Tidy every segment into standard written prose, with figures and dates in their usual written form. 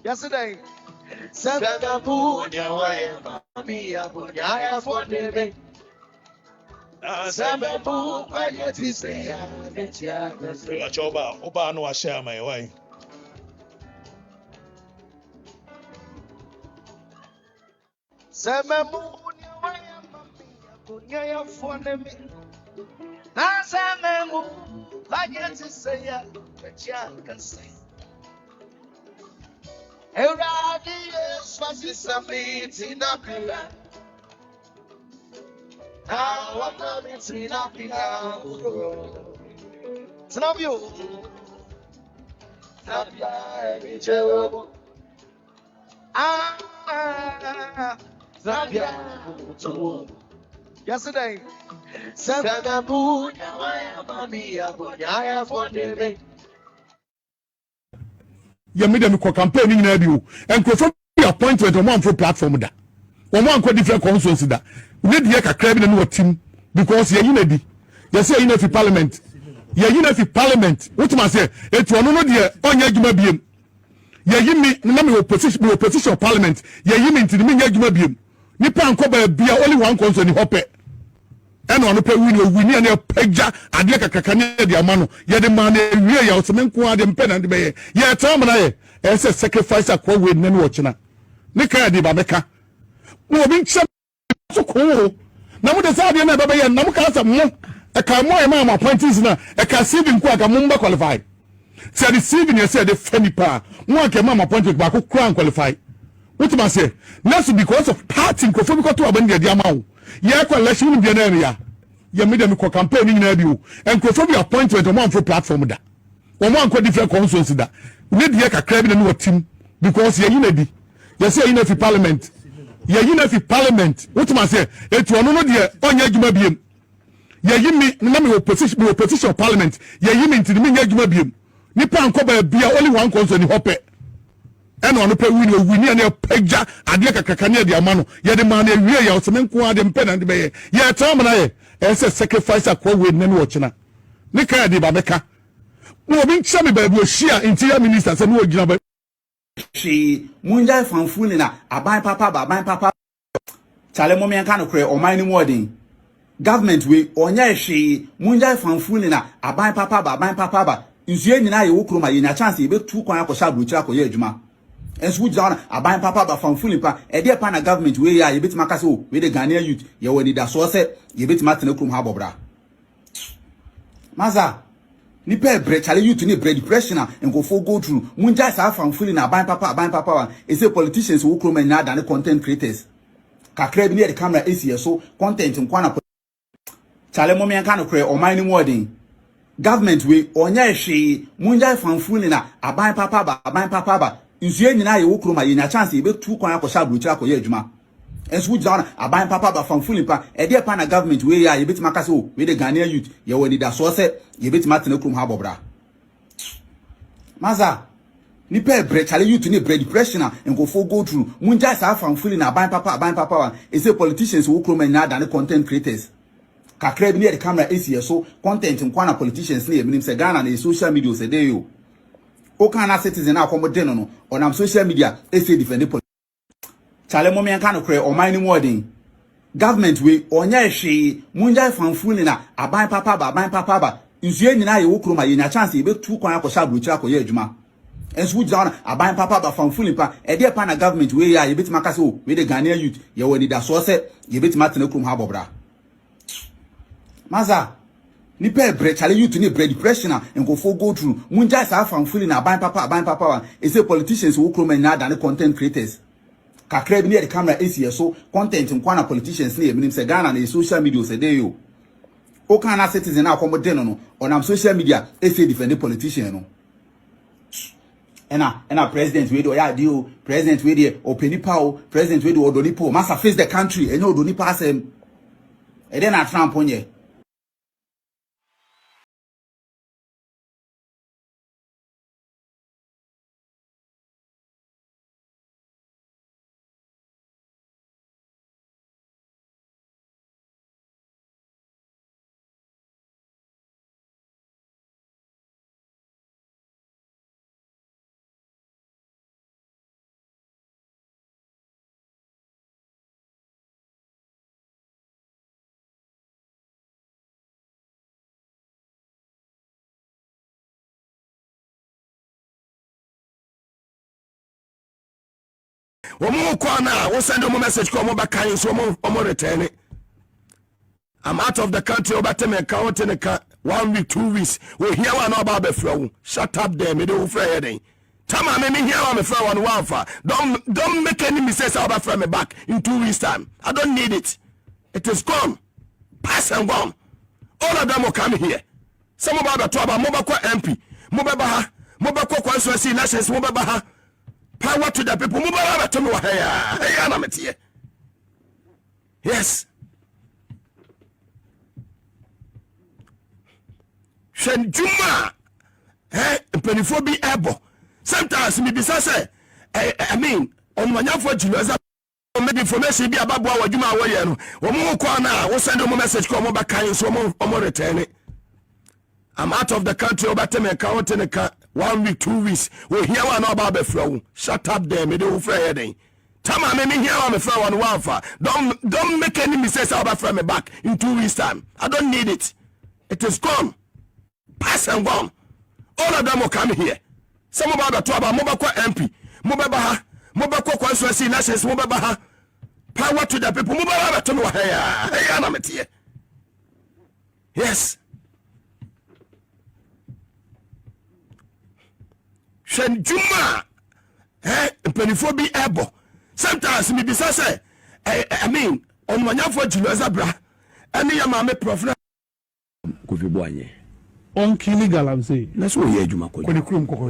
Yesterday, Oba no share my way. yesterday, ya media me campaign ni na bi o enkrofo bi appointment on one for platform da one ko different constituency da we dey kakra bi na no team because ye yina di ye say yina fi parliament ye yina fi parliament what ma say etu ono no de onya adwuma biem ye yimi na me opposition parliament ye yimi ntini me nya adwuma biem nipa anko ba bia only one constituency hope eno no pe wini na pagya ade kakaka ne de ama no ye de ma na wie ya oseme nko ade mpe na de be ye tam na ye ese sacrifice akwa we ne no ochina ne ka de ba beka mo obi nche so ko na mo de sa ade na ba be ye na mo ka sa mo e ka mo e ma appointees na e ka CV nko aka mo mba qualify say the CV ne say the funny pa mo aka ma appointment ba ko kran qualify what ma say that's because of party ko fo bi ko to abandi de ama wo ye kwa election bi na area ya media me campaign ni na bi o enkrofo bi appointment on one for platform da one ko different constituency da we dey kakra bi na no team because ye yina di ye say yina fi parliament ye yina fi parliament what ma say etu ono no de onya adwuma biem ye yimi na me opposition parliament ye yimi ntini me nya adwuma biem nipa anko ba bia only one constituency hope eno ono pe wini na pagya ade kakaka ne de ama no ye de ma na wie ya oseme nko ade mpe na de be ye tam na ye ese sacrifice akwa we ne no ochina ne ka de ba beka mo obi nche me ba bi ohia interior minister se no ogina ba she munja fanfuli na aban papa chale mo menka no kre oman ni modern government we onya she munja fanfuli na aban papa nsuye nyina ye wokroma ye nya chance ye betu kwan akosha abrochi akoye adwuma enso wujana aban papa fanfuli pa e dey pa na government we ya ye betima kase o we the Ghanaian youth ye woni da so se ye betima tena krom ha bobra maza ni pe bre chale youth ni bre depression and go for go through munja sa fanfuli na aban papa e say politicians wokroma nya da ne content creators kakra bi ne the camera AC so content nkwana chale mo menka no kre oman ni modern government we onya hwe munja fanfuli na aban papa nsuye nyina ye wokroma ye nya chance ye betu kwan akosha abrochi akoye adwuma enso wujana aban papa fanfuli pa e dey pa na government we ya ye betima kase o we the Ghanaian youth ye woni da so se ye betima tena krom ha bobra maza ni pe bre chale youth ni bre depression and go for go through munja sa fanfuli na aban papa e say politicians wokroma nya da ne content creators kakra bi ne the camera AC so content nkwana politicians ne eminim se Ghana na social media se dey yo o kana citizen akomo no on social media say defend the chale mo menka no kre oman ni modern government we onya hwe munja fanfuli na aban papa nsuye nyina ye wokroma ye nya chance ye betu kwan akosha abrochi akoye adwuma enso wujana aban papa fanfuli pa e dey pa na government we ya ye betima kase o we the Ghanaian youth ye woni da so se ye betima tena krom ha bobra maza ni pe bre chale youth ni bre depression and go for go through munja sa fanfuli na aban papa e say politicians wokroma nya da ne content creators kakra bi ne the camera AC so content nkwana politicians ne eminim se Ghana na social media se dey yo o kana citizen akomo no on social media say defend the politician no ena president we do ya deal president we dey openipa o president we do odonipo massa face the country enyo odonipa asem e dey na Trump onye Omo kwana wo send mo message ko mo bakan so mo return it. I'm out of the country obate me count in 1 week 2 weeks we hear one about be flow shut up there me do free den tama me hear one me free one wafa don't make any mistakes about from me back in 2 weeks time. I don't need it. It is gone, pass and gone. All of them will come here. Some about the trouble mo ba kwa MP mo ba ha mo ba kwa constituency elections mo ba ha. Power to the people. Mubara to me hey na metie. Yes. Shen Juma. Penifo be able. Sometimes me bisa say I mean on manyafo jiloza maybe information be about what Juma wo ye no. Wo mo ko na wo send mo message ko mo ba kan so mo return it. I'm out of the country obate me count in 1 week 2 weeks we hear one about be flow shut up there me do free den tama me hear one me free one wafa don't make any mistakes about from me back in 2 weeks time. I don't need it. It is gone, pass and gone. All of them will come here. Some about the trouble mo ba kwa MP mo ba ha mo ba kwa constituency elections mo ba ha. Power to the people. Mo ba to me hey na metie. Yes. Shen Juma. Penifo be able. Sometimes me bisa say I mean on manyafo jiloza bra. Any ya mame prof na Kofi Boanye. On illegal I'm saying. That's what you Juma ko. Ko ni krum ko ko.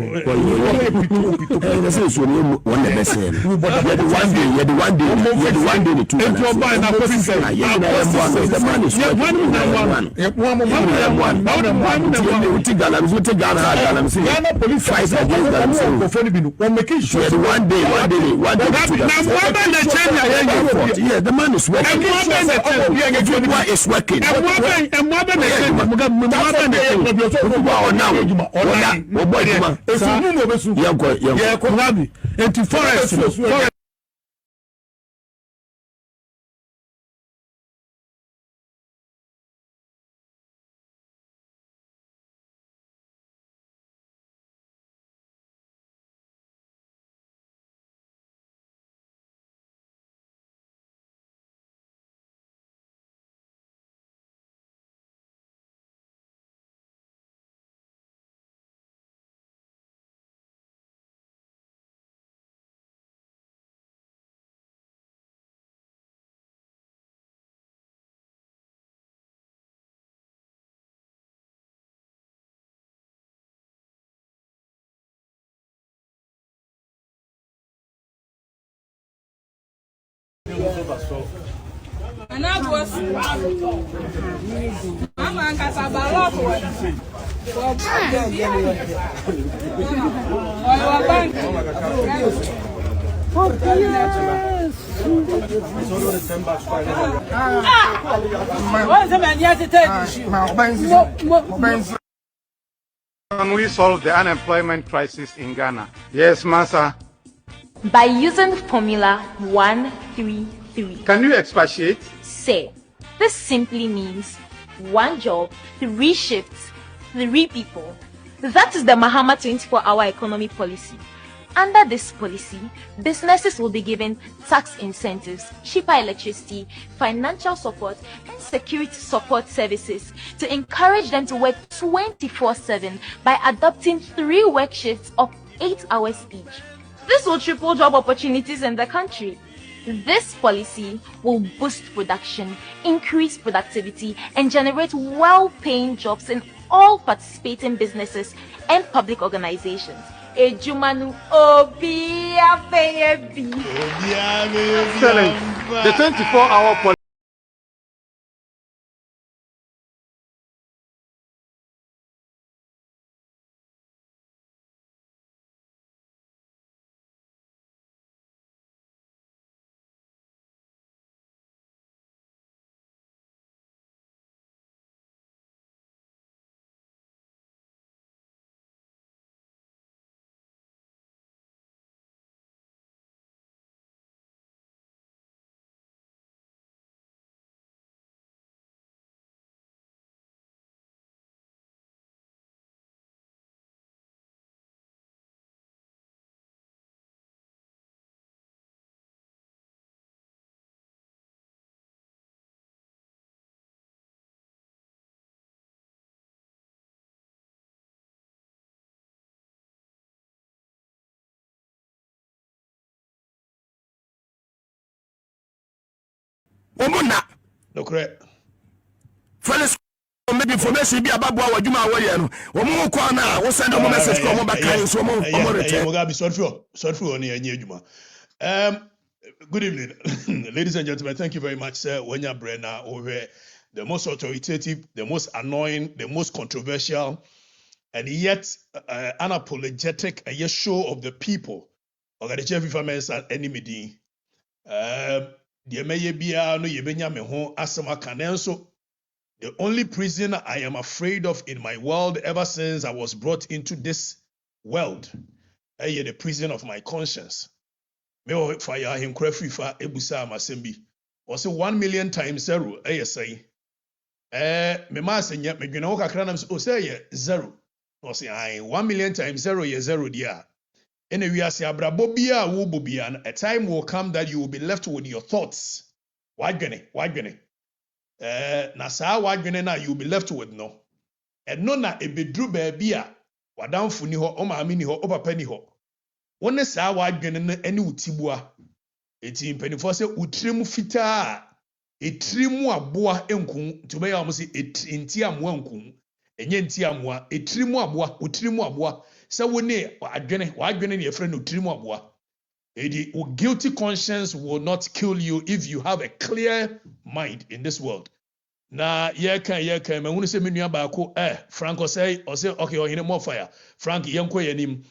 That's so one the best. You the one day the two. If you buy na Kofi say. The man is Ghana police fight against them. Yeah, the man is working. obi o so o ba onam o boy juma esu mu mo besu ye ko rabi enti forest And I was I'm on Casablanca. Can we solve the unemployment crisis in Ghana? Yes, Massa. By using the formula 133. Can you expatiate? Say, this simply means 1 job, 3 shifts, 3 people. That is the Mahama 24-hour economy policy. Under this policy, businesses will be given tax incentives, cheaper electricity, financial support, and security support services to encourage them to work 24/7 by adopting 3 work shifts of 8 hours each. This will triple job opportunities in the country. This policy will boost production, increase productivity, and generate well-paying jobs in all participating businesses and public organizations. Ejumanu obi afeyebi. Excellent. The 24-hour policy. omuna dokre Felix maybe information bi ababo awadwuma awoye no omo ko na wo send omo message ko omo bakai so omo return Mugabe sorry on your adwuma. Good evening, ladies and gentlemen. Thank you very much, sir. Wenya Brenna over the most authoritative, the most annoying, the most controversial, and yet unapologetic a show of the people. Okatakyie Afrifa men's enemy. The meye bia no yebenya me ho asem aka nanso the only prison I am afraid of in my world ever since I was brought into this world the prison of my conscience. Me o fire him Afrifa ebusa amasembi. O say 1 million times 0 say. Me ma senya me dwene ho kakra nam o say 0. O say 1 million times 0 ye 0 dia. Ene wiase abrabo bia wo bobia a time will come that you will be left with your thoughts. Wadwene. Na saa wadwene na you will be left with no. Eno na ebedru baabi a wadamfo ni ho, o maame ni ho, o papa ni ho. Wone saa wadwene no ene utibua. Eti mpanifo se utremu fitaa, etrimu aboa enku, to be am se enti amoa enku. Enye enti amoa, etrimu aboa, utrimu aboa. Se wone wadwene ne efre no utrimu aboa. Edi guilty conscience will not kill you if you have a clear mind in this world. Na ye kan me hunu se menua ba ko Franco say o say okay o hine more fire Frank yenko yanim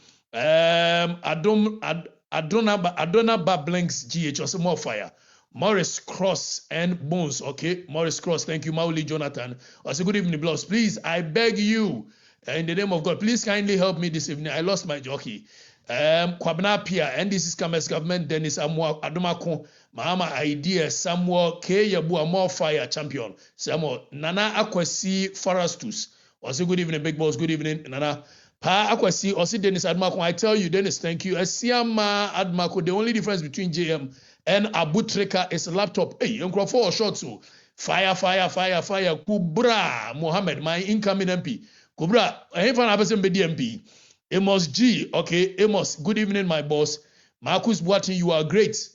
adona ba blanks gh o say more fire Morris Cross and Bones. Okay, Morris Cross. Thank you, Mauli Jonathan. I say good evening, blogs. Please, I beg you, in the name of God, please kindly help me this evening. I lost my jockey. Kwabena Pia, NDC Scammers Government, Dennis Amwa Adomako, Mahama Idea, Samuel K. Yabu, more fire champion. Samuel Nana Akwasi Forastus. I say good evening, big boss. Good evening, Nana. Pa Akwasi, Osi Dennis Admako. I tell you, Dennis, thank you. Esiama Admako, the only difference between JM and Abu Treka is a laptop. Hey, Uncle 4 shots. So fire. Kubra Mohammed, my incoming MP. Kubra, I ain't fan MP. Amos G, okay, Amos, good evening, my boss. Marcus Boatin, you are great.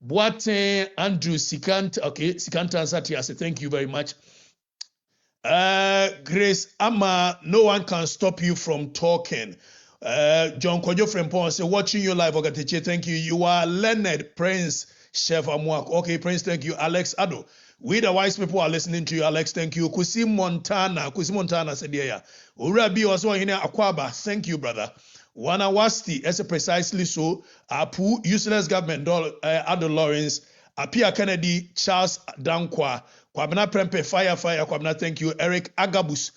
Boatin, Andrew Sikant, okay, Sikanta Satia, say thank you very much. Grace Ama, no one can stop you from talking. John Kojo Frempon say, watching you live, Okatakyie, thank you. You are Leonard Prince, Chef Amwak. Okay, Prince, thank you. Alex Ado. We the wise people are listening to you, Alex. Thank you. Kusi Montana said, yeah. Urabi also in Akwaba. Thank you, brother. Wanawasti, as precisely so. Apu, useless government, Ado Lawrence. Apia Kennedy, Charles Dankwa. Kwabena Prempe, fire. Kwabena, thank you. Eric Agabus.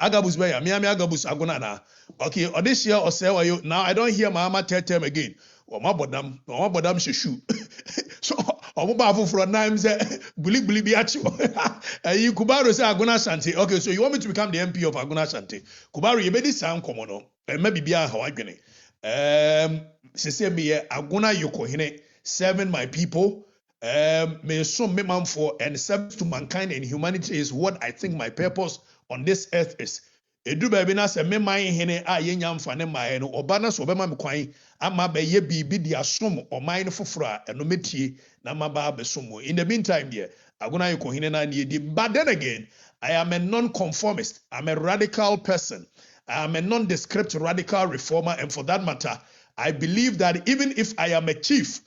Agabus Baya, Miami Agabus Agunana. Okay, or this year or say, now I don't hear Mahama tell them again. Or my bodam shushu. So, Omubafu for a name say, Buli Biachu. You Kubaru say Aguna Shanti. Okay, so you want me to become the MP of Aguna Shanti. Kubaru, you made this sound common, and maybe be a Hawaii. Sise me Aguna Yokohine, serving my people. May so me man for and service to mankind and humanity is what I think my purpose on this earth is. Edu baby na se me man hene a yenya mfane ma no oba so obema me kwan ama be ye bibi di asom o man foforo a eno metie na maba besomo. In the meantime there Aguna Yoko hene na ne di. But then again, I am a non-conformist. I'm a radical person. I am a nondescript radical reformer, and for that matter, I believe that even if I am a chief,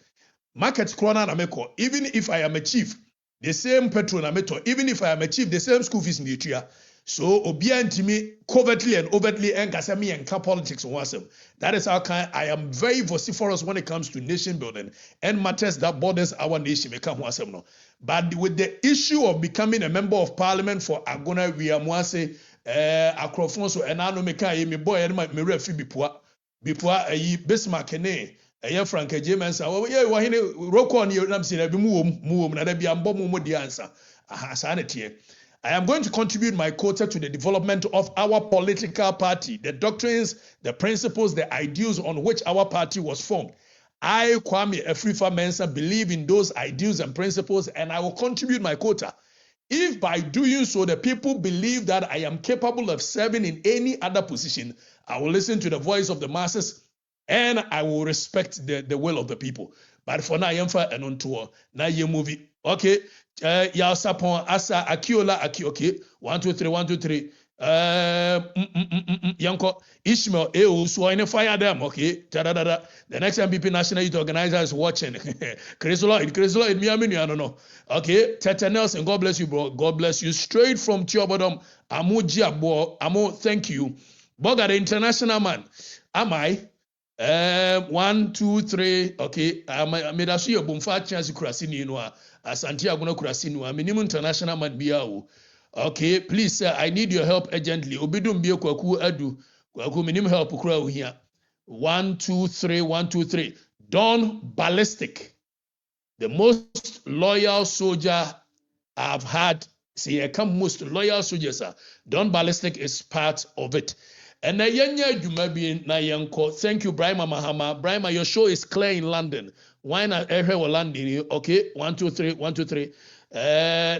market corner na meko, even if I am a chief, the same petrol na meto, even if I am a chief, the same school fees in the so obia ntimi covertly and overtly enkasa me enka politics wasem. That is how I am very vociferous when it comes to nation building and matters that borders our nation meka wasem no. But with the issue of becoming a member of parliament for Agona we amwase akrofonso enano meka ye me boy and me refi bipua Bismarck ne Frank James ye wahine roko ni nam si na bi mu na da bi ambo mu di answer asa na tie. I am going to contribute my quota to the development of our political party, the doctrines, the principles, the ideals on which our party was formed. I, Kwame Afrifa Mensa, believe in those ideals and principles, and I will contribute my quota. If by doing so, the people believe that I am capable of serving in any other position, I will listen to the voice of the masses, and I will respect the will of the people. But for now, I am for an on tour. Now you movie. Okay. Ya sapon asa akiola okay 1 2 3 1 2 3 yanko Ishmael so I fire them okay the next MPP National Youth Organizer is watching Chris Lloyd me I don't know okay Tete Nelson, God bless you bro, God bless you, straight from Tiobodom Amuji Abo Amo, thank you Boga the international man am I 1 2 3 okay I made us see a bumfa chance kurasini inwa Asante Aguna kurasini wa minimum international man biya. Okay, please sir, I need your help urgently. Obidum biya kwaku adu. Kwaku minimum help kura uhia. 1 2 3 1 2 3. Don Ballistic, the most loyal soldier I've had. See, I come most loyal soldiers. Don Ballistic is part of it. And na yenya jumabi na yanko. Thank you, Brahma Mahama. Brahma, your show is clear in London. Why not everywhere or London? Okay, 1 2 3 1 2 3.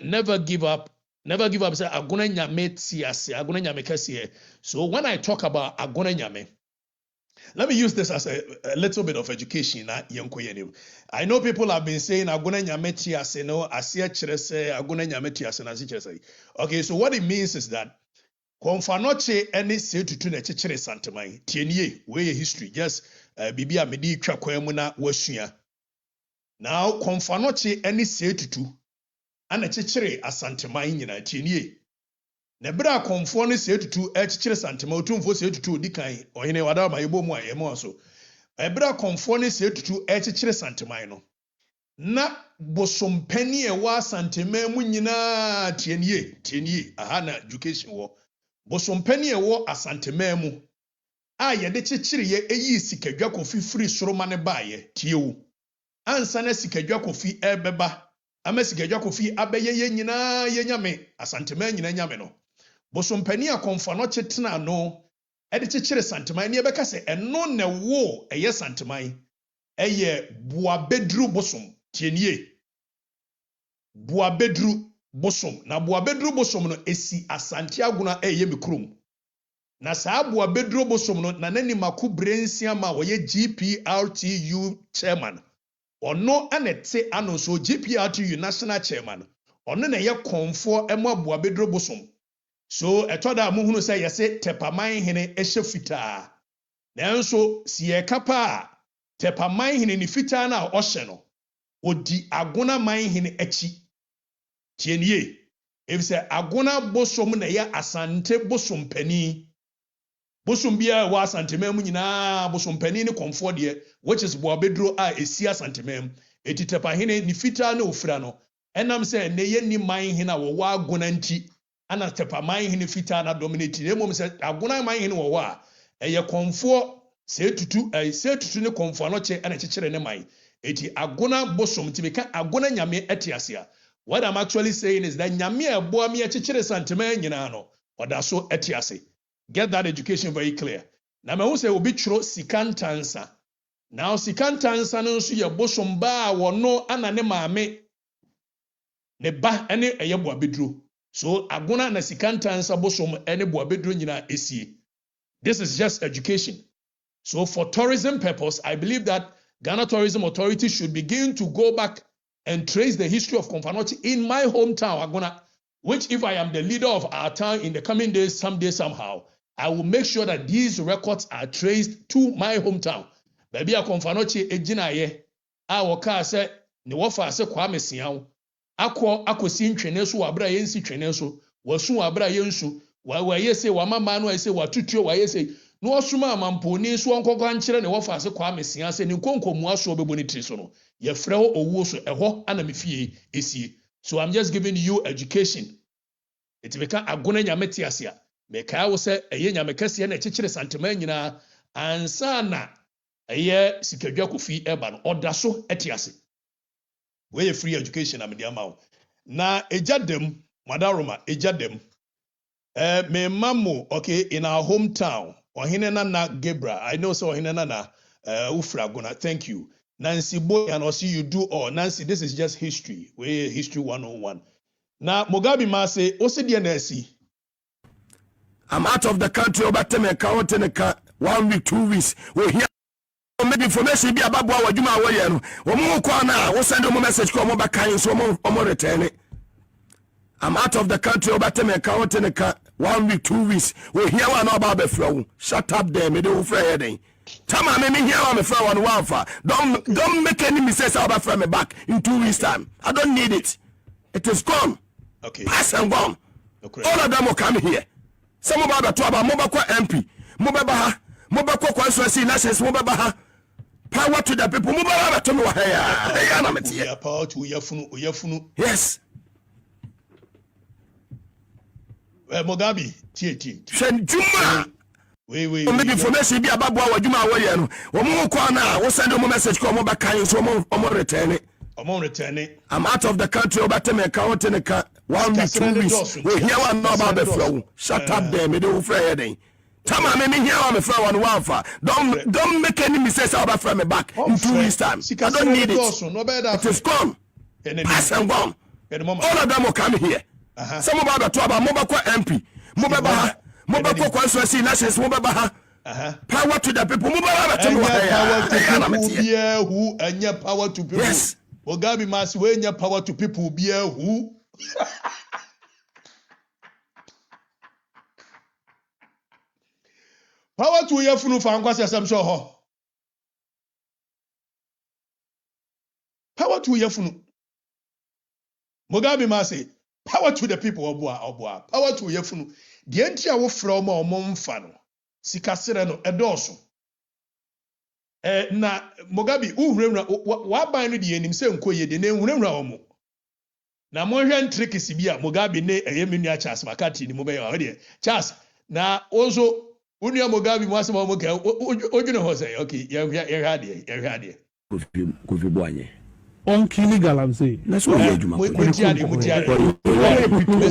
Never give up. Never give up. Say aguna nyame tiase. Aguna nyame kesiye. So when I talk about aguna nyame, let me use this as a little bit of education. I know people have been saying aguna nyame tiase no asiye chirese aguna nyame tiase na chirese. Okay, so what it means is that Konfanoche any say to tune chichere santamai. Tienye, where history, just bibia medi twa kwamuna wasua. Now konfanoche any say to two and a chichere asantamai nyina tienye. Nebra konfone say to two chichere santama utumfo say to two dikan or hine wada ma yebo mu ayemo so. Ebra konfone say to two chichere santamai no. Na bosompani ewa asantema mu nyina tienie aha na education wo bosompani ewo asantema mu a yɛde kyekyere ye eyi sikadwa kofi free soroma ne baaye tiewu ansa na sikadwa kofi ebeba ama sikadwa kofi abeye ye nyina ye nyame asantema nyina nyame no bosompani akomfa no kyetena no ede kyekyere santeman ne ebeka se eno na wo eye santeman eye boabedru bosom tienie boabedru bosom na boabedru bosom no esi asante aguna eye mikrum na saa boabedru bosom no na nani mako brensia ma wo ye GPRTU chairman ono anete ano so GPRTU national chairman ono na ye konfo emo boabedru bosom so etoda amuhunu say yese tepaman hene ehye fitaa nanso si ye kapa tepaman hene ni fitaa na ohye no odi agona man hene achi tienie efise agona bosom na ye asante bosom pani bosom bia wa asante mem nyina bosom pani ni konfo de which is boabedro a esi asante mem eti tepa hene ni fitaa na ofira no enam se ne ye ni man hene a wo wa agona nti ana tepa man hene fitaa na dominate ne mom se agona man hene wo wa eye konfo se tutu ne konfo no che ana kyekere ne man eti agona bosom ti beka agona nyame etiasea. What I'm actually saying is that nyame ebo me kyekere santema nyina no odaso etiase. Get that education very clear. Na me hu say obi twro sikantansa. Now sikantansa no nso ye bosom ba wono ana ne maame ne ba ene eye boabedro. So agona na sikantansa bosom ene boabedro nyina esie. This is just education. So for tourism purpose, I believe that Ghana Tourism Authority should begin to go back and trace the history of Komfanochi in my hometown, Agona, which if I am the leader of our town in the coming days, someday, somehow, I will make sure that these records are traced to my hometown. Baby, a Komfanochi ejinaye, a waka se, ni wafa se kwa mesiao, ako si ntweneso wabra yensi tweneso, wasu wabra yensu, wa yese wamama no ese watutio wa yese, no osuma amamponi so onkokwa nkyere ne wafa se kwa mesia se ni nkonkomu aso obeboni triso no ye frɛ ho owu so ɛhɔ ana mefie esie. So I'm just giving you education. It beka agona nyame tiase a meka wo se eye nyame kase na kyekere santema nyina ansa na eye sikadwa kofi eba no oda so etiase. We free education am dia ma wo na ejadem madaroma ejadem me mamo okay in our hometown Ohine Nana Gebra. I know so Ohine Nana Ufragona. Thank you. Nancy Boy and also you do all. Nancy, this is just history. We history 101. Now Mugabe Mase, Osidianesi. I'm out of the country over Temeka 1 week, 2 weeks. We hear maybe information be about what you are wearing. We'll send them a message come over kind so more return it. I'm out of the country over Temeka 1 week, 2 weeks. We hear one about the flow. Shut up there, me do Friday. Tama me hear on the flow on Wafa. Don't make any mistakes about from me back in 2 weeks time. I don't need it. It is gone. Okay. Pass and gone. Okay. All of them will come here. Some about the two about Mobako MP, Mobako constituency, nations, Mobabaha. Power to the people. Mobaba to me. Power to Uyafunu. Yes. Mugabe, Send Juma. We make information be about what Juma way. We'll send them a message come over kind so more return it. I'm out of the country over Temeka 1 week, 2 weeks. We hear one about the flow. Shut up there, me do Friday. Tama me hear on the flow on Wafa. Don't make any mistakes about from me back in 2 weeks time. I don't need it. It is gone. Pass and gone. All of them will come here. Some about the two about Mobako MP, Mobako constituency, nations, Mobabaha. Power to the people. Power to people. Yes. Mugabe must win your power to people. Be who? Power to your funu for Ankwasi Asamso. Power to your funu. Mugabe must say. Power to the people, Obua. Power to Yefunu. The entire from or Momfano. Sikasera no Edoso. na Mugabe uhuremra wa ban no de anim se nkoye de na ehuremra omo na mo hwe ntrikisi bi a Mugabe ne eyeminu Charles Makati ni mo be ya de Charles na ozo unia Mugabe mo asema mo ka odwene ho say okay ye hwa de Kofi Boanye on kili galamse na so ye adwuma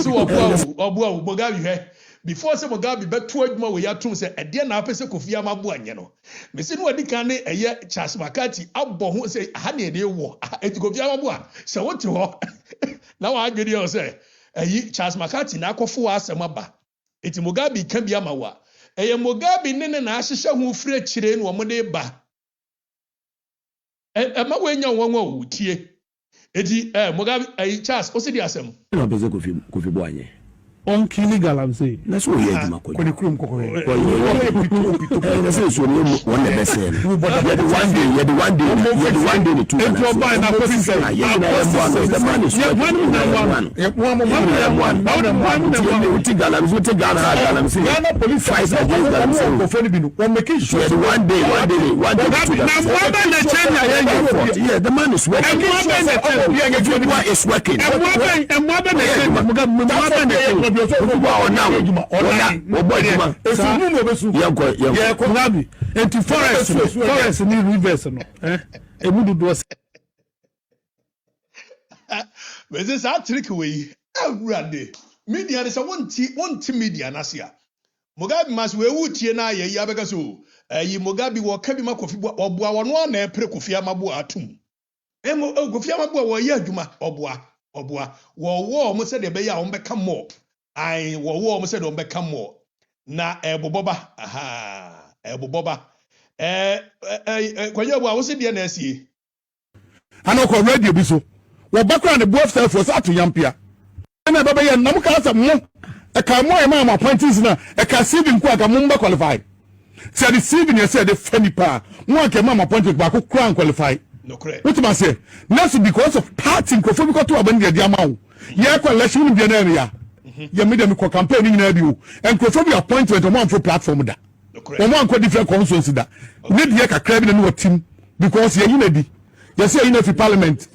so obo Mugabe hwe before say Mugabe beto adwuma we yatum say ede na apese Kofi Amabo anye no me se no adi kan ne eye Charles Makati abbo ho say ha ne de wo eti Kofi Amabo a se wote ho na wa adwede o say eyi Charles Makati na akofo asem aba eti Mugabe ka bi ama wa eye Mugabe ne na ahyehye ho firi akire no mo de ba ma wenya wonwa o tie eti Mugabe eyi Charles o se di asem na beze Kofi Boanye on kili galamse na so ye adwuma ko ko de krum ko na so so no one the best ye the one day the two and buy na ko say yeah the man is Ghana police fight against Galamse ko feni binu on make sure one day yeah the man is working is working forest ni rivers no emudu do we say trick we awurade media say wonti media na sia Mugabe mas we wutie na ye ya beka so yi Mugabe wo ka bi makofi oboa wono na epre Kofi Amabo atum Kofi Amabo wo ye adwuma oboa wo mo se de be ya wo beka mo ai wo mo se de wo beka mo na eboboba eboboba kwaye bo a wo se de na asie ana ko radio bi so wo bakra ne bof self for atu yampia na baba ye nam ka sa mo e ka mo e ma appointees na e ka CV nko aka mo mba qualify say the CV ne say the funny pa mo aka ma appointed ba ko kran qualify no correct what ma say that's because of party nkofo bi ko to abandi dia ma wo ye ko election bi na area ye me dem ko campaign ni na bi wo nkofo bi appointment mo amfo platform da no correct mo anko different constituency da ne dia kakra bi na no team because ye yinadi ye say yinafi parliament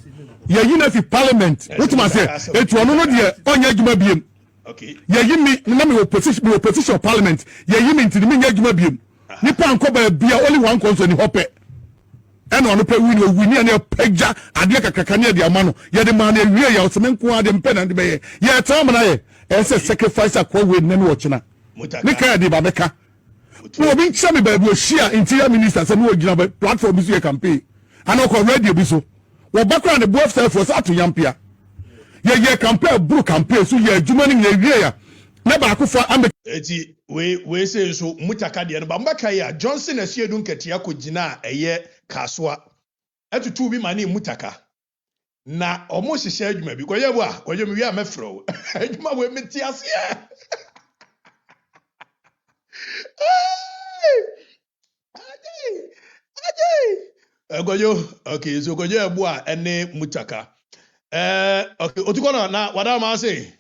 ye yinafi parliament what ma say etu ono no de onya adwuma biem okay ye yimi na me opposition parliament ye yimi ntini me nya adwuma biem nipa anko ba bia only one constituency ni hope ena ono pe wini na pagya ade kakaka ne de amano ye de man ewie ya osemenko ade mpe na de be ye tam na ye ese sacrifice akwa we na me wochina ne ka de ba beka wo bi nchame ba bi ohia interior minister se no ogina platform bi so ye campaign ana ko radio bi so wo bakra ne bof self for atu yampia ye campaign bru campaign so ye adwuma ne ewie ya na ba akofo ambe eti we say so mutaka de no ba mbaka ya Johnson asiedu nketia ko gina eye kaswa atutu bi mane mutaka na omo hihye adwuma bi koye bo a koye mi wi amefro adwuma we meti ase Goyo okay so goyo bo a ene mutaka okay otukono na wada ma say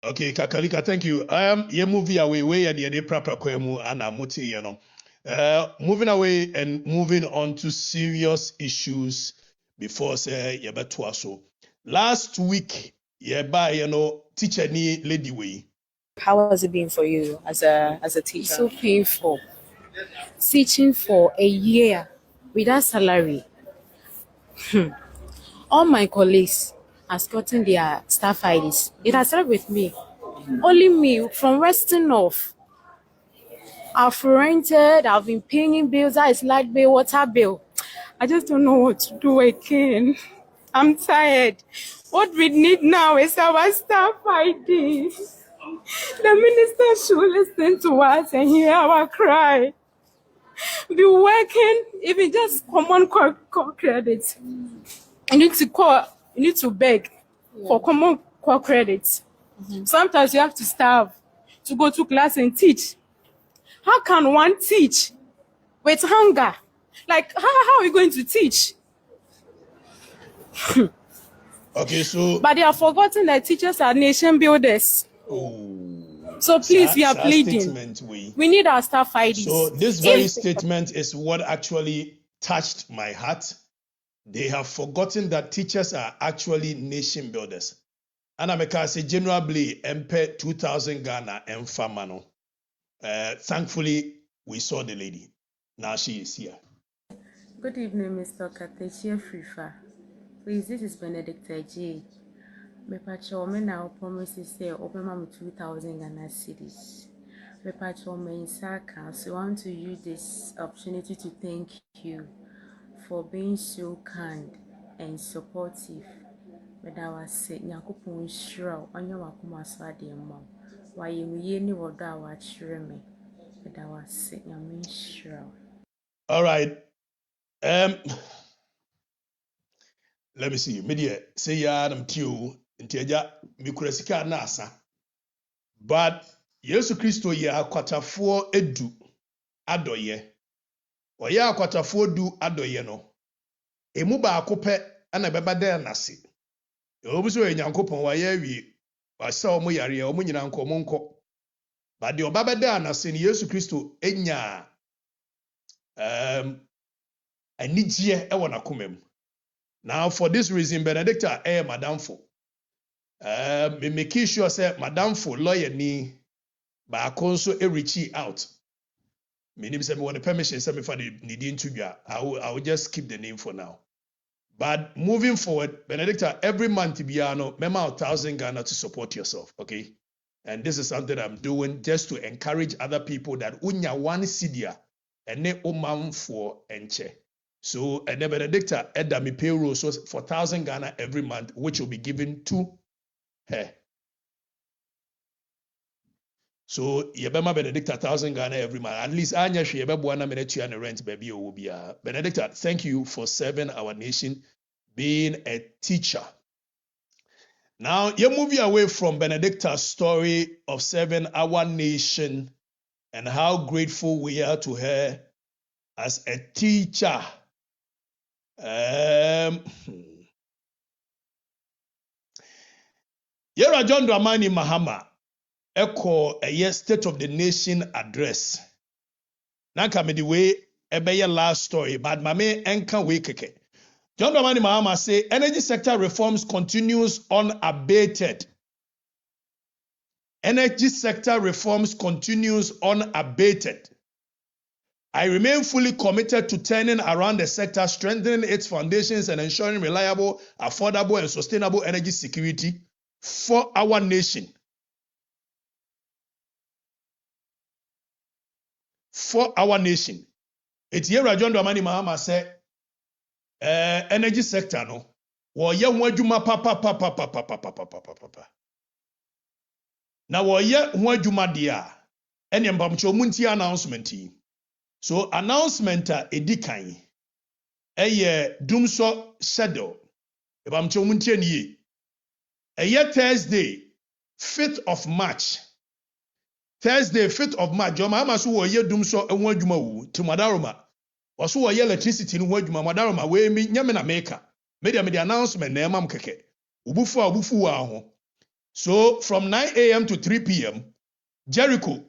okay, Kakalika, thank you. Ye movie away and the proper kwemu and amuti, you know. Moving away and moving on to serious issues before say yeba so. Last week, yeba, you know, teacher ni lady way. How has it been for you as a teacher? So painful. Teaching for a year without salary. All my colleagues has gotten their staff IDs. It has started with me. Only me from resting off. I've rented, I've been paying bills, that is light bill, water bill. I just don't know what to do again. I'm tired. What we need now is our staff IDs. The minister should listen to us and hear our cry. Be working, even just common core credits. You need to beg for common core credits. Sometimes you have to starve to go to class and teach. How can one teach with hunger? Like, how are we going to teach? Okay, so... But they have forgotten that teachers are nation builders. Oh. So please, we are pleading. We need our staff IDs. So this very statement is what actually touched my heart. They have forgotten that teachers are actually nation builders. And I say generally MP 2,000 Ghana and Famano. Thankfully, we saw the lady. Now she is here. Good evening, Mr. Okatakyie Afrifa. Please, this is Benedicta J. Me pacho me now promises say open mama 2,000 Ghana cedis. Me pacho me insaka. So I want to use this opportunity to thank you for being so kind and supportive. But I was saying, Yakupon shroud on your Wakuma Swadi mom. Why you ye what I watch me. But I was saying, I mean shroud. All right. Let me see. Media say ya nam tiu nteja mikurasika na asa. But Yesu Kristo ye akwatafo edu adoye. Oye akwatafo du adoye no. Emu ba akope ana beba de nase. Obuso enyankopon wa ye wi wasa omo yare omo nyina nko omo nko. But the obaba de nase ni Yesu Kristo enya anigye e wona komam. Now, for this reason, Benedicta, Madam Fo. Me make sure say Madam Fo lawyer ni ba also reach out. Me name say me want the permission say me for the needing to be. I will just keep the name for now. But moving forward, Benedicta, every month biano, member 1,000 Ghana to support yourself, okay? And this is something I'm doing just to encourage other people that unya one sidia and ne umam for enche. So, and the Benedicta Edda me payroll so for 1,000 Ghana every month, which will be given to her. So, Yebema Benedicta 1,000 Ghana every month. At least Anya she Yebebuana minute and rent baby will be Benedicta, thank you for serving our nation, being a teacher. Now, you're moving away from Benedicta's story of serving our nation and how grateful we are to her as a teacher. Yera John Dramani Mahama echo a State of the Nation address. Nanka me the way ebe last story, but mame enka we keke. John Dramani Mahama say energy sector reforms continues unabated. Energy sector reforms continues unabated. I remain fully committed to turning around the sector, strengthening its foundations, and ensuring reliable, affordable, and sustainable energy security for our nation. For our nation. It's here John Dramani Mahama said, energy sector, no. Wo ye ho adwuma papa. Na wo ye ho adwuma de a, ene mbamcho munti announcement yi. So announcement edikan eye dumso schedule ebamcho muntie niye eye Thursday 5th of March joma amaso wo ye dumso enwo adwuma wu timadaroma waso wo ye electricity no ho adwuma madaroma we mi nyame na meka media announcement na emam keke ubufu wa ho. So from 9 a.m. to 3 p.m. Jericho,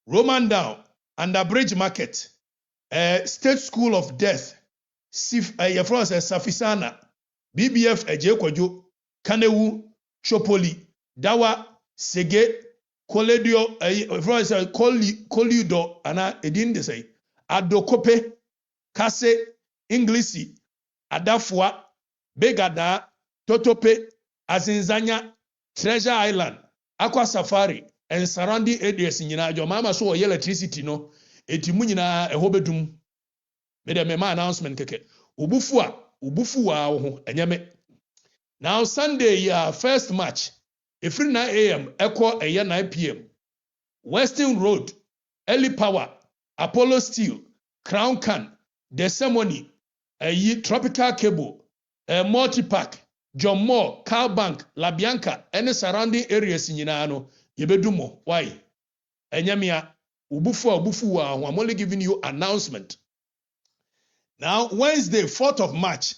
Roman Down, Underbridge Market, State School of Death, Safisana, BBF Ejekwajo, Kanewu, Chopoli, Dawa, Sege, Koledio, Kolido, Ana Edin de say, Adokope, Kase, Inglisi, Adafwa, Begada, Totope, Azinzanya, Treasure Island, Aqua Safari, and surrounding areas in Yinajo. Mama saw electricity no. Etimu nyina ehobedum me de mema announcement keke ubufu wa ho enyeme. Now Sunday first March every 9 a.m. echo 9 p.m. Western Road, Early Power, Apollo Steel, Crown Can, The Ceremony, Tropical Cable, Multipack, John Moore, Car Bank, La Bianca, any surrounding areas in Yinano, yebedumo. Why? enyamia ubufu I'm only giving you announcement. Now Wednesday 4th of March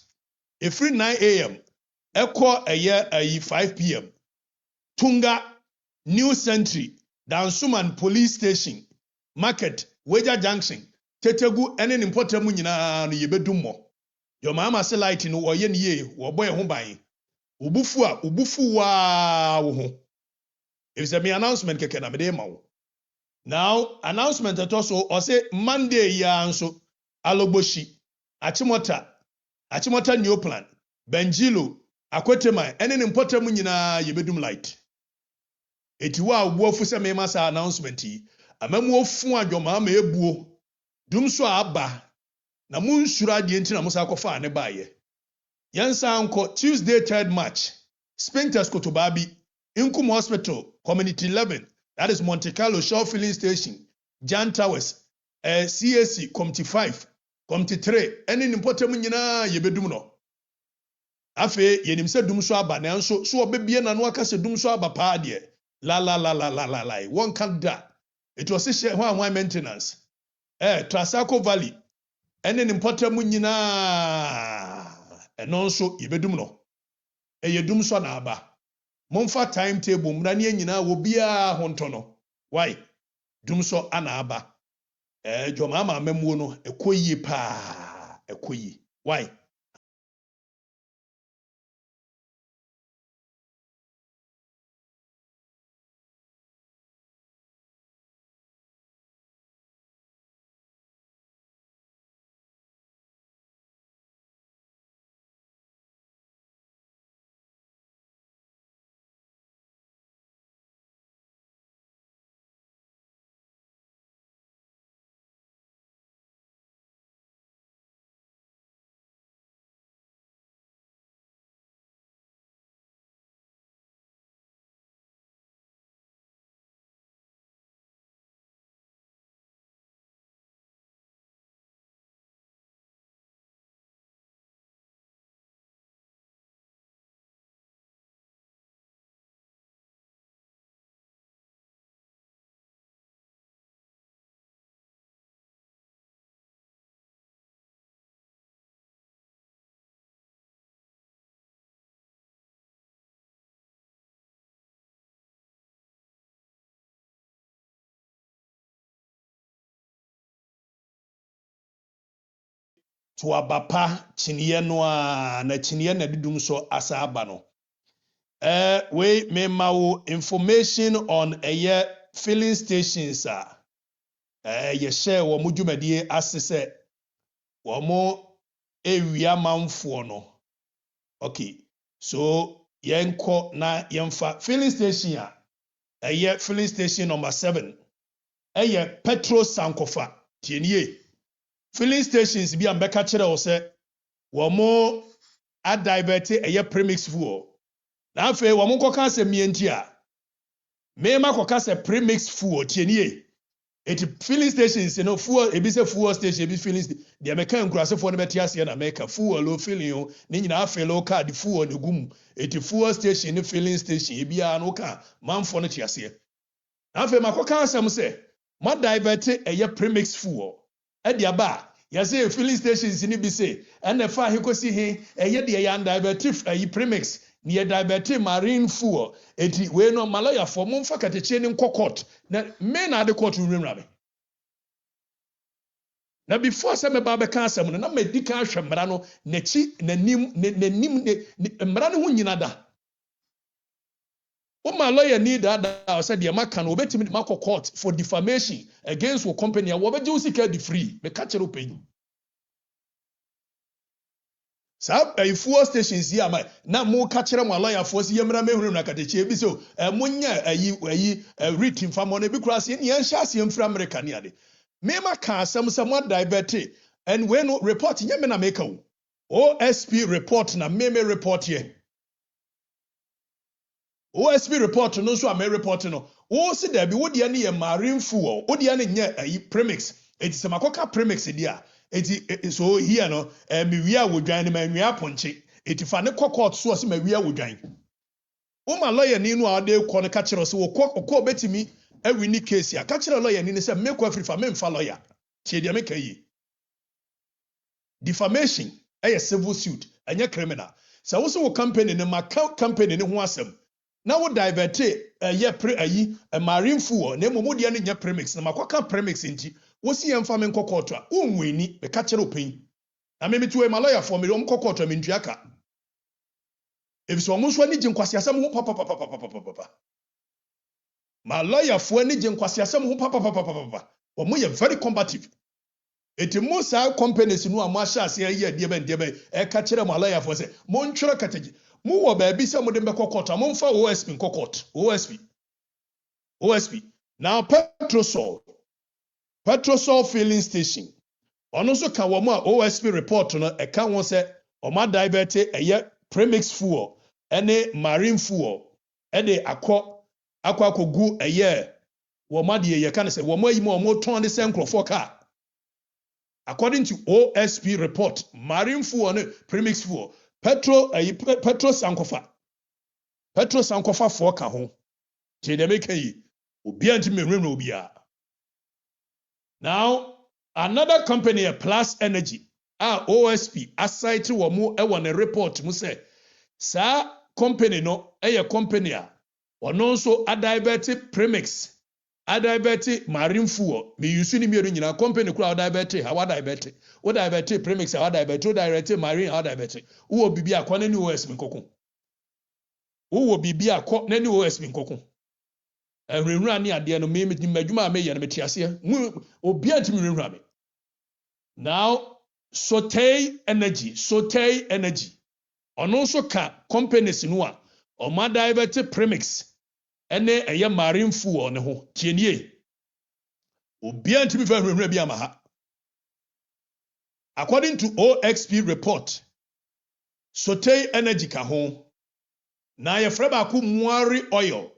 every 9 a.m. Echo a year 5 p.m. Tunga New Century Dansuman Police Station Market Weja Junction Tetegu ene nimpote mu nyina no yebedummo your mama say light no oye ne ye wo boy ho ban ubufu wa wo ho if say me announcement keke na me dey ma wo now announcement at also or say Monday ya nso alogboshi achimota new plan benjilo akwetema ene nimpote mu nyina yebedum light eti wa obuofu se me masa announcement yi amamu ofu adwoma ma ebuo dum so aba na munsura de enti na musa akɔfa ne baaye yansa anko Tuesday 3rd March Spintex Kotobabi Inkum Hospital Community 11 that is Monte Carlo Shaw Filling Station Jan Towers CAC Community 5 Community 3 ene nimpotem nyina yebedum no afe yenim se dum so aba na nso so obebie na no aka se dum so aba pa de la one can da it was a one maintenance Trasaco Valley ene nimpotem nyina eno nso yebedum no yedum so na aba momfa timetable mra ne nyina wo bia honto no why dum so ana aba joma ma mamuo no ekoyi pa ekoyi why to abapa chiniye no na chiniye na didum so asa aba no we me mawo information on filling stations ye share wo mudwumadie asese wo mo ewia manfo no okay so yenko na yemfa filling station filling station number 7 petrol sankofa tienie filling stations bi ambeka kire wo se wo mo adivert premix fuel na afa wo mo koka se mienti a me ma koka se premix fuel tienie eti filling stations no fuel ebi se fuel station ebi filling de meka nkurasefo no beti ase na meka fuel lo filling o ni nyina afa lo card fuel ne gum eti fuel station ne filling station ebi a no ka manfo no tiase na afa ma koka asem se ma divert premix fuel Ediaba, yase filling stations ni bi say, and fa he kosi he, de ya divert premix, ni divert marine fuel, eti we no malaya for mumfa kateche ni kokot, na men na de court room rabe. Na before se me ba be kan asem na medika ahwe mra no nechi nanim mra no hu nyina da. My lawyer need that said the American will bet him court for defamation against your company. I will just get the free. Me catch it pay. So a fuel stations here, my now more catch my lawyer for see Yamra Mehun Nakachi. So Munya a written from money because in Yanshas from America near the Mema can somewhat diverted and when reporting Yamena Meko OSP report na meme report here. OSP report no so am report no wo se da bi wo de ne ye marine fuel wo de ne nya premix eti se makoka premix dia eti so here no me wia wodwan ne ma nwia ponche eti fa ne kokot so se ma wia wodwan wo ma lawyer ni no a de ko ne ka kire so wo ko betimi every ni case ya catch a lawyer ni say make Afrifa me mfa lawyer tie dia make yi defamation a civil suit anya criminal so wo so wo company ne ma company ne ho asem na wo divert ye pre ayi marine fuel na momo dia ne nya premix na makwaka premix nti wo si ye mfa me nkokoto a wo nwani be catch open na me metu e ma lawyer for me wo nkokoto me ntuaka if so mo so ani gye nkwasi asem ho papa ma lawyer for ani gye nkwasi asem ho papa wo mo ye very combative. Eti mo sa companies no a mo ahya ase ayi adie ben e ka kire mo lawyer for say mo ntwere kategi mo wo ba bi say mo de mbekọ court mo mfa OSP court OSP now Petrosol filling station ono so ka wo mo a OSP report no e ka won say o ma divert eye premix fuel ene marine fuel e de akọ eye wo ma de ye ka ne say wo mo ayi mo ton de say nkrofo ka. According to OSP report, marine fuel and premix fuel, Petro Sankofa for Kaho. Now, another company, Plus Energy, OSP, aside to a report, say, sa company no, company, or no so a diverted premix. Adibete marine fuel me yusu ni mienu nyina company kura adibete how adibete o adibete premix how adibete o direct marine how adibete wo bibi akọ na ni OS mi kokun wo bibi akọ na ni OS mi kokun enwura ni ade no me madwuma me ye no metiase obi antimi nwura me. Now Sote energy ono so ka companies no a o ma adibete premix ene eye marine fuel ne ho tienie obi antimi fa hwehwe bi amaha. According to OXP report, Sote energy ka ho na ye freba ku muari oil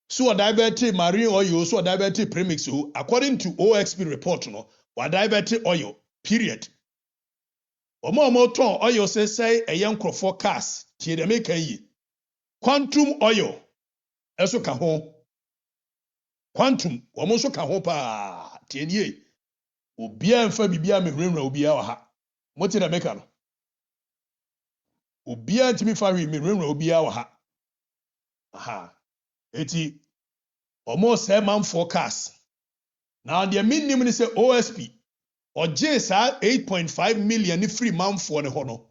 so divert marine oil so divert premix o. According to OXP report no wa divert oil period omo ton oil say eye nkrofo cars tie de make yi quantum oil eso ka ho quantum wo so ka ho pa tienie obi amfa bibia mehwehwe obi a ha moti na meka no obi antimi fa hwe mehwehwe obi a ha aha eti almost 7 month forecast now the minimum ni say OSP oje sa 8.5 million ni free month for ne ho no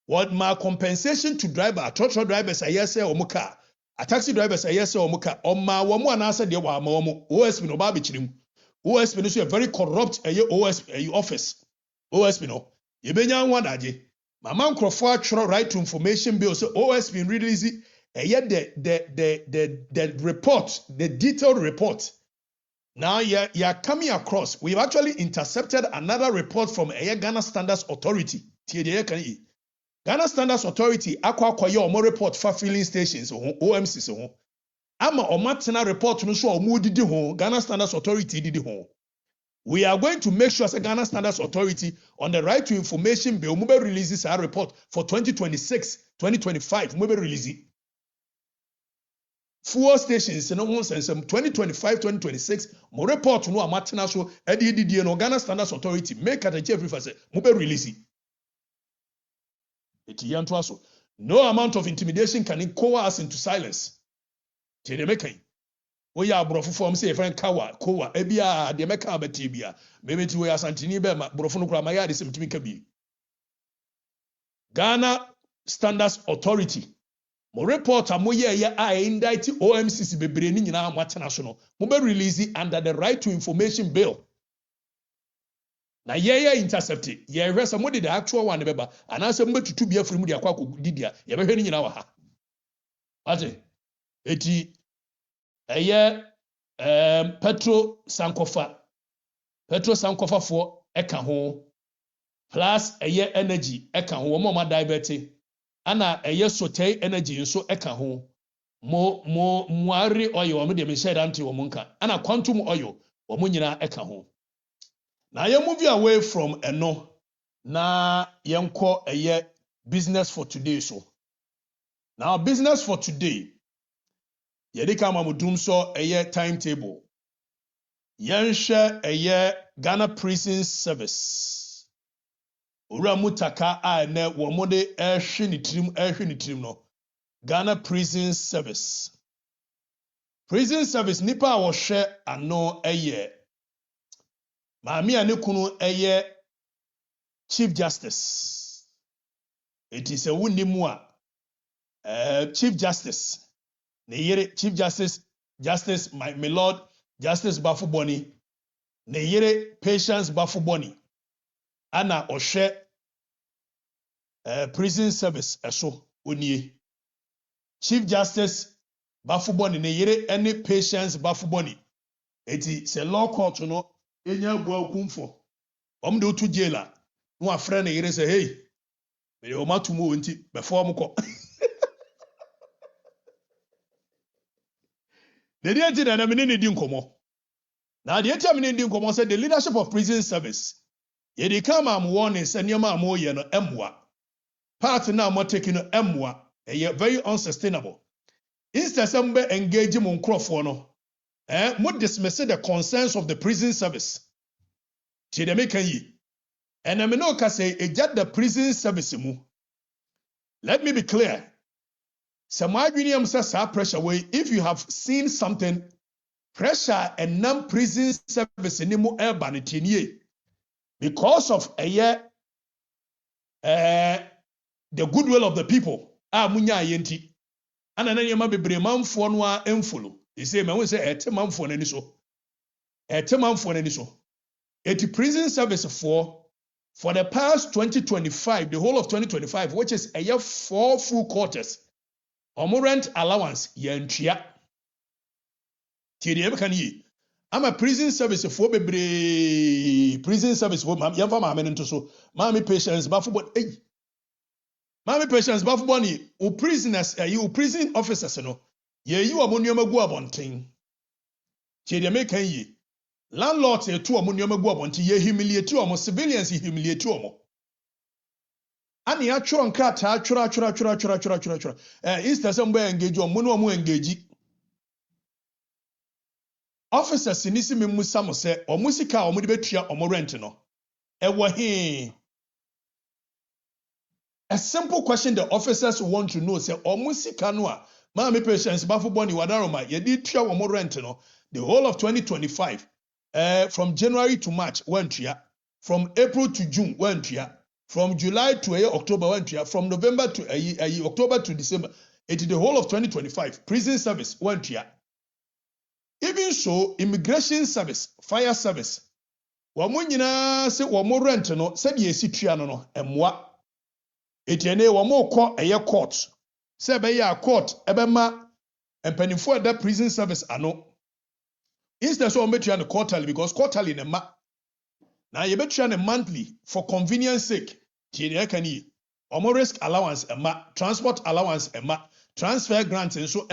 what my compensation to driver truck drivers ayese omuka a taxi drivers ayese omuka oma wo mu anase de wa ma wo mu OSP no ba be chirim OSP no so very corrupt OSP office OSP no ye benya nwa daje mama nkrofo atworo right to information bill so OSP release the report, the detailed report. Now you're coming across. We've actually intercepted another report from Ghana Standards Authority. Ghana Standards Authority akwa omo report for filling stations OMC so. Ama omatena report no so omo didi ho Ghana Standards Authority didi ho. We are going to make sure as a Ghana Standards Authority on the right to information bill mube releases our report for 2026, 2025 mube release it. Fuel stations no one sense 2025 2026 mo report no amatena so edidie no Ghana Standards Authority make Okatakyie Afrifa say mo be release it yanto aso no amount of intimidation can coerce us into silence tede mekan we ya brofo form say friend koa ebia de meka abati bia memeti we asantini be ma brofo no kura ma ya de semtimi ka bi Ghana Standards Authority mo report amoye ye a indict OMCC bebre ni nyina amatena so no mo be release under the right to information bill na ye intercept ye hwese mo de the actual one beba anase mo betutu bia firi mu de akwa didia ye behwe ni nyina wa ha ate eti eye Petro Sankofa fo eka ho plus eye energy eka ho mo ma divert ana eye Sote energy nso eka ho muari oil wo de me share anti wo nka ana quantum oil wo nyina eka ho na ye move away from eno na yenko eye business for today so now business for today Yedika mamudum so timetable. Yenshe Ghana Prison Service. Ura mutaka a ne womode ehwe no. Ghana Prison Service. Prison Service nipa a wohwe ano Maami ane kunu Chief Justice. It is a wunimu Chief Justice. Ne yere Chief Justice my Lord Justice Bafuboni. Ne yere Patience Bafuboni. Ana ohwe Prison Service eso onie. Chief Justice Bafuboni ne yere any Patience Bafuboni. Eti se law court no enya gwa okumfo. Om de otu jaila. No afre ne yere say hey. Me o matumu nti before mko. The day ti na me ne di nkomo. Na the time me di nkomo say the leadership of prison service. Ye dey come am warning say niam am oye no emwa. Part na mo taking no emwa. Very unsustainable. Instead some be engage mo nkrofo no. Mo dismiss the concerns of the prison service. Ti dey make yi. And I mean, no can say the prison service mu. Let me be clear. Some William says pressure way. If you have seen something, pressure and non-prison service in more urban because of the goodwill of the people. Munya yenti. And then you might be breman for no enfolo. He say, man, we say a man for any so. A man for any so. At prison service for the past 2025, the whole of 2025, which is a year 4 full quarters, rent allowance yentria. Tiye kan yi. I'm a prison service for prison service for yamfa ma men so. Mami patients bafubon eh. Mami patients bafuboni o prisoners you prison officers no. Ye you amonniam agu abonten. Tiye me kan yi. Landlords etu omo nneoma gu abonti ye humiliate omo civilians humiliate omo ani atworo nkrata atworo instead some be engage omo no omo engage officers ni si memu samo se omo sika omo de betua omo rent no ewo he. A simple question the officers want to know say omo sika no a ma me patients bafo boni wadaroma ye di tua omo rent no the whole of 2025 from January to March, went here. From April to June, went here. From July to October, went here. From November to October to December, it is the whole of 2025. Prison service went here. Even so, immigration service, fire service. Wamunyina se wamo rent no, se di esi no emwa. Etiene wamo ko court. Se be ya court ebema empanifo da prison service ano. Instead, so we bet quarterly because quarterly in a month. Now you bet you monthly for convenience sake. Can risk allowance transport allowance transfer grants and so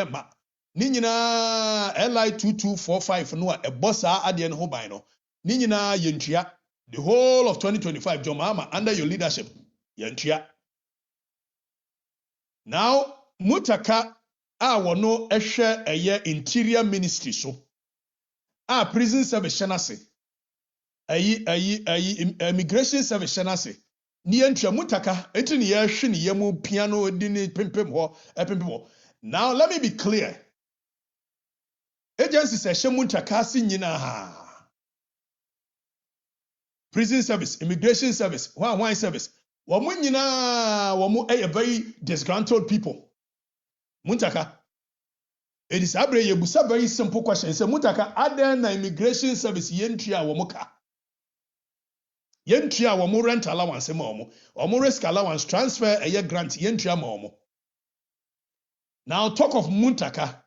Nina LI 2245 no a bossa adian hobino. Nina yentia the whole of 2025 John Mahama under your leadership. Yentia. Now Mutaka wano eshe a year interior ministry so. Prison service shanase. Immigration service shanase. Ni entry mutaka enti ni ye hwe ni yemu piano dini pimpim ho. Now let me be clear. Agency say hwe mutaka si nyina ha. Prison service, immigration service, why service. Womu nyina womu very disgruntled people. Mutaka it is a very simple question. Say mutaka aden na immigration service yentria wo muka. Yentria wo mu rent allowance ma omo. Omo risk allowance transfer a year grant yentria ma omo. Now talk of mutaka.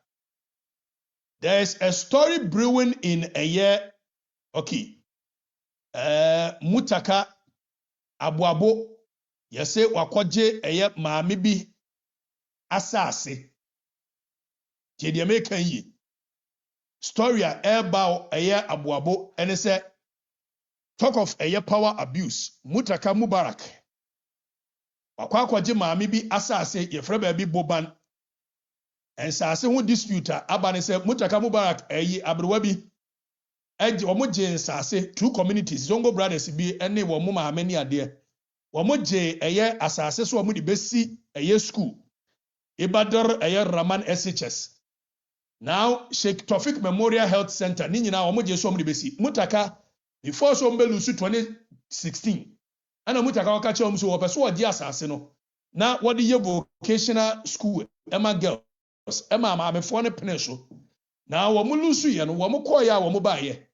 There is a story brewing in a year. Okay. Mutaka abuabo yese wakoje a year maame bi asase. Jedi American yi story a eba eye abuabo ene se talk of eye power abuse Mutaka Mubarak wakwa kwaje maami bi asase ye freba bi boban and sase ho dispute aba ne se Mutaka Mubarak abrewa bi omo je sase two communities Zongo brothers bi ene wo mo Mahama ni ade omo je asase so omo di besi school Ibadar Raman SHS. Now Sheikh Tofik Memorial Health Center ni nyina omo je so omo di besi Mutaka before so omo lusu 2016 ana Mutaka waka che omo so opeso odi asase no na wodi ye vocational school Emma girls Emma maamefo ne pene so na wo mu lusu ye no wo mu koya wo mu baaye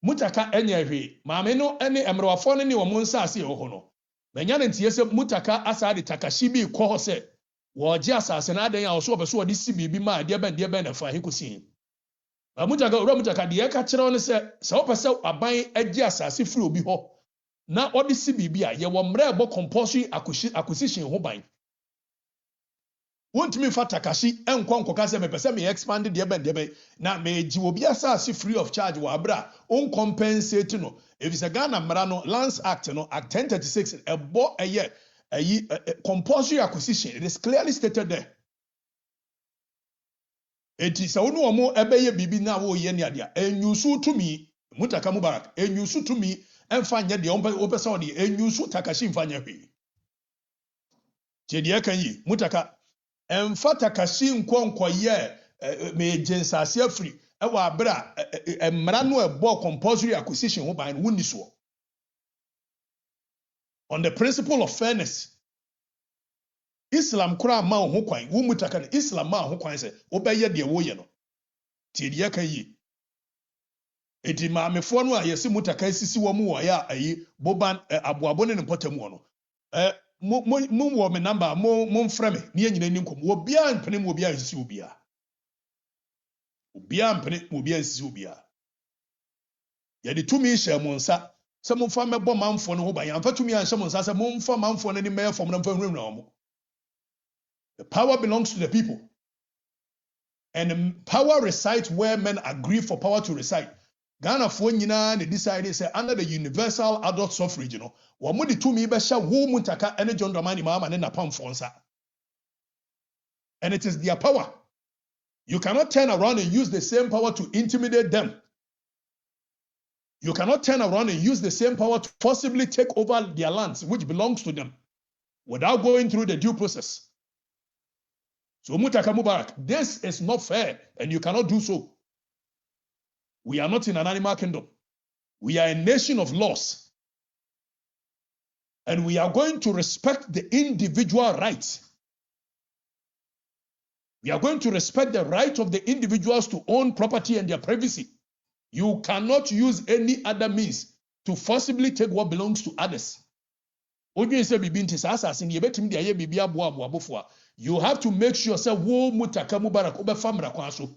Mutaka enya hwe maame no ene emrewafo ne wo mu nsase ye ho no menya ne ntie se Mutaka asade takashi bi ko ho se wo je asase na adan ya wo so obeso wodi si bibi ma de ben na fa hekusi Mutaka de ka kire won se opese aban agi asase firi obi ho na odi si bibi a ye wo mra ebo compulsory acquisition ho ban won't me fa takashi enkwa nkoka se mepese me expand de ben na me ji obi asase free of charge wa abra on compensate no if it's a Ghana mra no Lands Act no Act 1036 ebo compulsory acquisition it is clearly stated there eti se wonu omo ebeye bibi na wo ye ne ade enyusu tumi Mutaka Mubarak enyusu tumi emfa nya de opesa ode enyusu takashi mfa nya hwe je de kan yi Mutaka emfa takashi nkonkoye me jensase afri ewa abra emra no ebo compulsory acquisition ho ban woni so on the principle of fairness Islam kura ma ho kwan wo Mutaka ne Islam ma ho kwan se obeye de wo ye no tie de kan yi edi maamefo no a yesi Mutaka sisi wo mu wo ya boban aboabo ne potamu no mo wo me number mo mfrɛ me ne nyina ni nkom wo bia mpene mo bia sisi wo bia mpene mo bia sisi wo bia ya de tumi hye mo nsa sɛ mo fa mɛbɔ manfo no ho ban ya mfa tumi anhye mo nsa sɛ mo mfa manfo no ni mɛyɛ fom na mfa nwura mo. The power belongs to the people and power resides where men agree for power to reside. Ghana fo nyina ne decide say under the universal adult suffrage no wo mo de tumi be hye wo Mutaka ene John Dramani Mahama ne napamfo nsa and it is their power. You cannot turn around and use the same power to intimidate them. You cannot turn around and use the same power to forcibly take over their lands which belongs to them without going through the due process. So Mutaka Mubarak, this is not fair and you cannot do so. We are not in an animal kingdom. We are a nation of laws. And we are going to respect the individual rights. We are going to respect the right of the individuals to own property and their privacy. You cannot use any other means to forcibly take what belongs to others. You have to make sure say wo Mutaka Mubarak obefamra kwaso.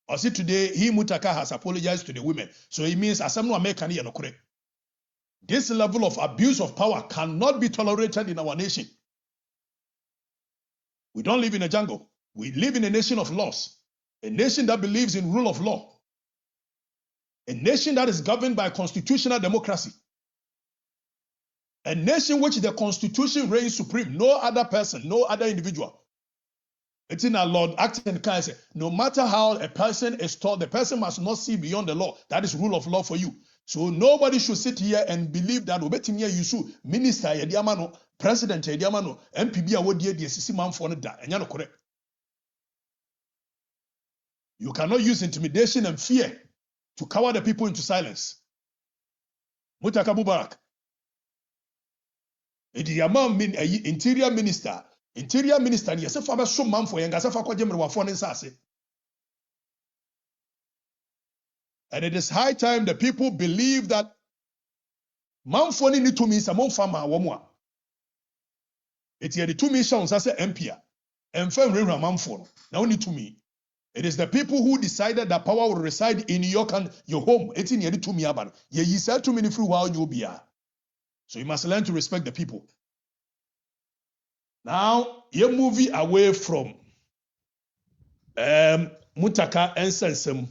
Also today, Mutaka has apologized to the women. So it means asem no American no kore. This level of abuse of power cannot be tolerated in our nation. We don't live in a jungle. We live in a nation of laws. A nation that believes in rule of law. A nation that is governed by constitutional democracy. A nation which the constitution reigns supreme. No other person, no other individual. It's in our Lord Acton can say, no matter how a person is taught, the person must not see beyond the law. That is rule of law for you. So nobody should sit here and believe that obetimia yusu minister yediamano, president yediamano, MPB awodie die sisi manfo no da. Enya no correct. You cannot use intimidation and fear to cower the people into silence. Mutaka Mubarak. Interior minister ni yese fa be so manfo yen gasa fa kwaje mrewafo ne nsase. And it is high time the people believe that manfo ni to me some farmer wo mo a. Eti ye to me sha nsase empia. Emfa nwura manfo no. Na oni to me. It is the people who decided that power will reside in your home. Eti ye to me aba. Ye yi say to me ni free wa onyo bia. So you must learn to respect the people. Now, you're moving away from Mutaka and Sensem.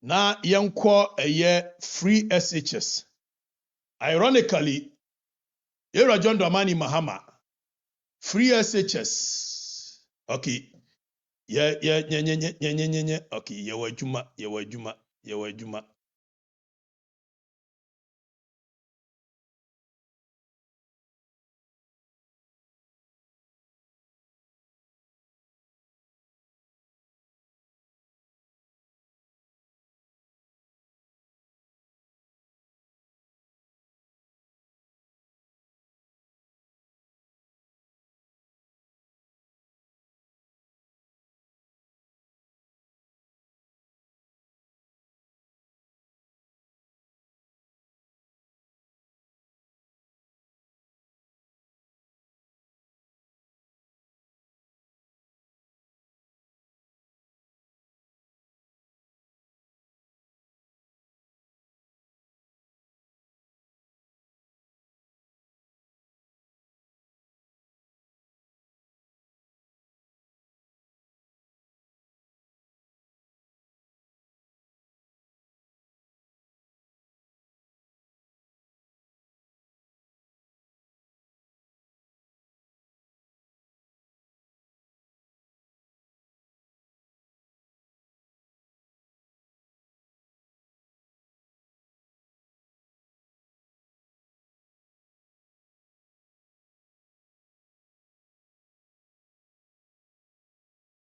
Now, young free SHS. Ironically, you're John Dramani Mahama. free SHS. Okay. Yeah. Okay, Yawajuma.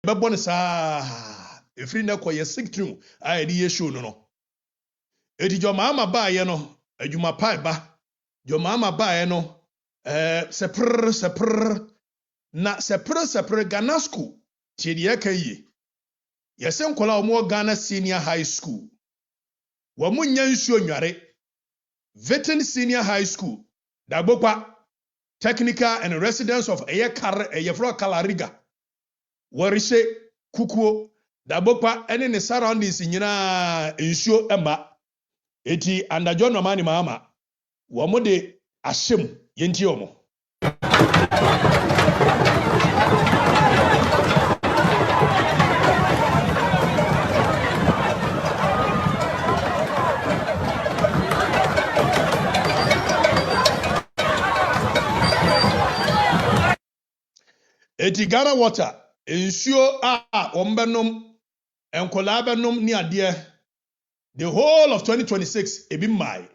Babon sa efri na koye sikrim a edi ye show no. Edi jo mama ba ye no, adwuma pa ba. Jo mama ba ye no, sepr na sepr Ghana school. Tiedi ye kayi. Yesen kola omo Ghana Senior High School. Wa munya nsuo nware. Veteran Senior High School. Dagbokwa Technical and Residence of Eyefro Kalariga. Warise kukuo Dagbokwa ene ne surroundings nyina nsuo emba. Eti andajo no mani Mahama. Wa mo de ahyem yenti omo. Eti Ghana water nsuo a ombenom enkola benom ni ade the whole of 2026 ebi mai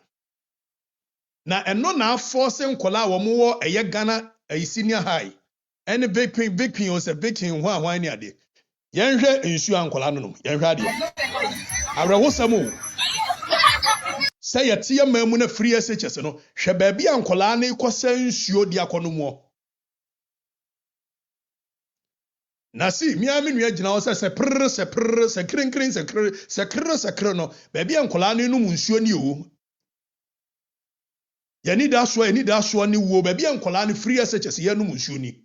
na eno na force nkola wo mo wo eye Ghana senior high any big queen o se big king ho ahwan ni ade yenhwe nsuo ankola no yenhwe ade awrehosam say yetie mamu na free SHS no hwe ba bia ankola na ikosa nsuo di akono mo. Na si miami nua gina wo se krinkrin no ba bia ankola na enum nsuo ni o. Yani da so ni wo ba bia ankola na free SHS ye enum nsuo ni.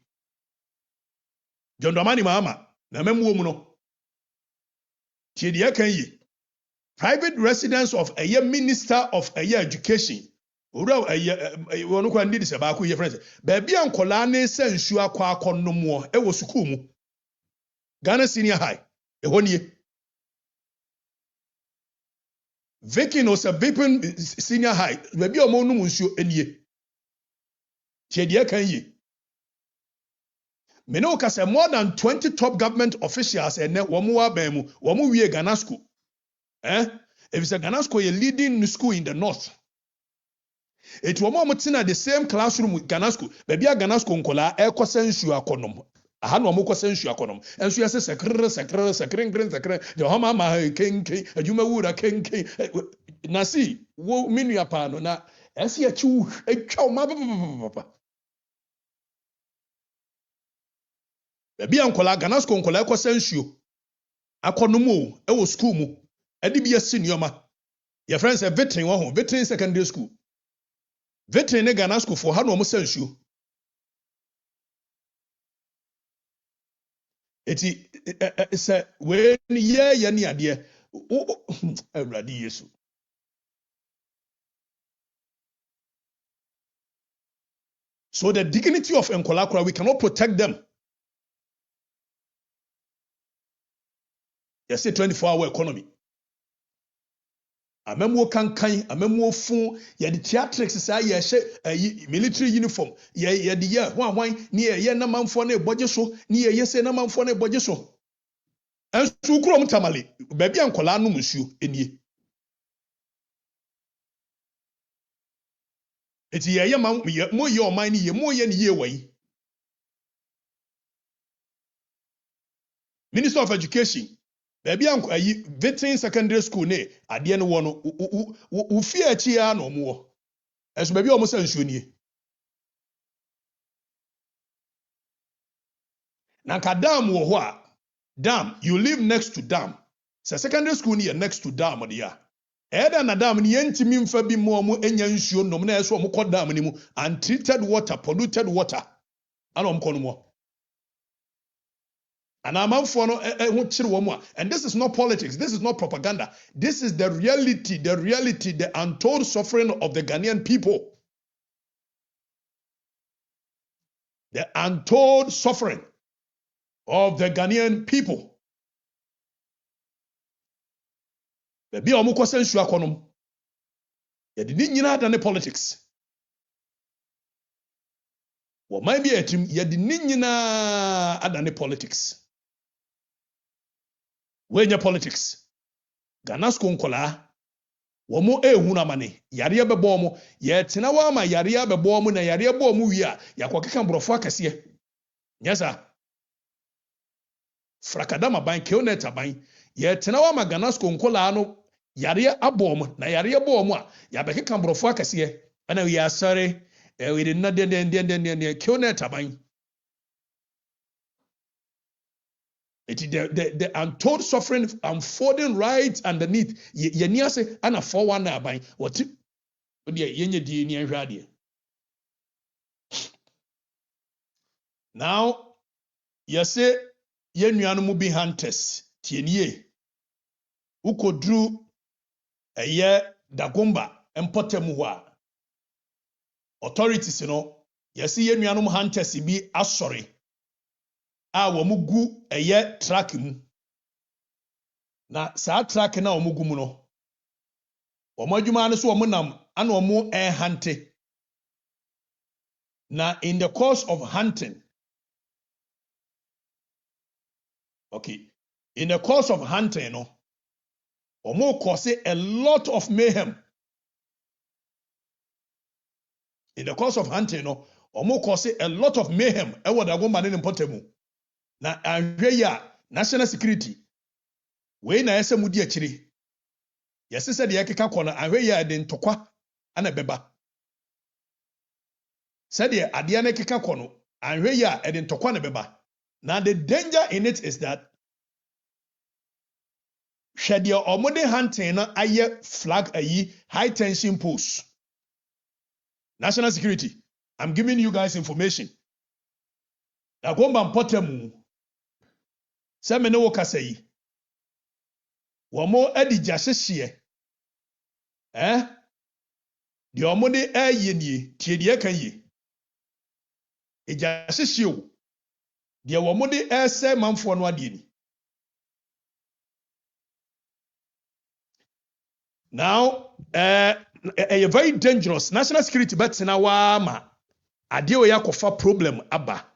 Jondomani Mahama na memuo mu no. Tiedi kan yi. Private residence of a minister of education. Ora wonu kwa ndi se ba ko ye friends. Ba bia ankola na se nsuo akwa akonnomo e wo sukuu mu. Ghana Senior High. Ehonye. Viking was a Vipin Senior High. Maybe a monum nsuo enie. Tiedi kan yi. Me no kase more than 20 top government officials ene womu wa ban mu. Womu wie Ghana school. If it's a Ghana school, you're leading school in the north. It womu amutina the same classroom with Ghana school. Baby a Ghana school nkola e kwasa nsuo akonom. Aha no mo kwasa nsuo akonom. Enso yase sekren. The homa ma kenken, adwuma wura kenken. Na si wo minua pa no na ese achi atwa ma papa. Baby ankola Ghana school nkola e kwasa nsuo akonom o e wo school mu. Edi bi yasi nioma. Your friends are veteran wo ho, veteran secondary school. Veteran ne Ghana school for ha no mo sansuo. Eti se we ye ni ade awurade Yesu. So the dignity of Nkolakura, we cannot protect them. You say 24-hour economy. Amemo kankan, amemo fun, ye the theatrics say ye military uniform, ye the year, one, near ye na manfo na boje so, near ye say na manfo na boje so. And so krom tamale, baby ankola no musuo enie. Eti ye man mo ye o man ye mo ye ni ye wai. Minister of Education, baby anko veteran secondary school ne ade no wo no wo fie achi ya no mo. Eso baby o mo san nsuo nie. Na ka dam wo ho a, dam, you live next to dam. So secondary school near next to dam de ya. Eda na dam ni yentimi mfa bi mo mo enya nsuo nom na eso mo kɔ dam ni mu untreated water, polluted water. Ana om kɔ no mo. And and this is not politics, this is not propaganda. This is the reality, the untold suffering of the Ghanaian people. The untold suffering of the Ghanaian people. Baby omo kwasa nsu akonom. Ye de nyina da ne politics. Wo man bi atim ye de nyina adane politics. Wenya politics. Ghana school nkola womo ehunu amane yare bebo mo ye tena wa ma yare bebo mo na yare bebo mo wi a yakokeka mbrofo akase nyesa frakadama ban keoneta ban ye tena wa ma Ghana school nkola no yare abo mo na yare bebo mo a yabekeka mbrofo akase ana wi asare we did not den keoneta ban. It is the untold suffering unfolding right underneath. Ye near say ana 419 ban. What yenye di ni ahwade. Now, you say ye nuanu bi hunters tienie. Ukodru eye dagomba empotemu ho a. Authorities you see ye nuanu hunters bi asori. A wamugu eye track mu. Na saa track na wamugu mu no. Wamajuma ane so wamunam ane wamu hunting. Na in the course of hunting. Okay. In the course of hunting, no, wamu cause a lot of mayhem. In the course of hunting, no, wamu cause a lot of mayhem. Ewa dagomba ne mpotemu. Na anhwe ya national security we na yese mudi akiri yese se de yakeka kona anhwe ya de ntokwa ana beba se de ade na keka kono anhwe ya de ntokwa na beba. Now the danger in it is that hwede omode hunting na aye flag ayi high tension post. National security, I'm giving you guys information. Na gomba mpotemu se me ne wo kasa yi womo adija hyehye de omode aye nie tie de kan yi eja hyehye o de womode ese manfo no ade ni. Now a very dangerous national security but na wa ma ade o yakofa problem aba.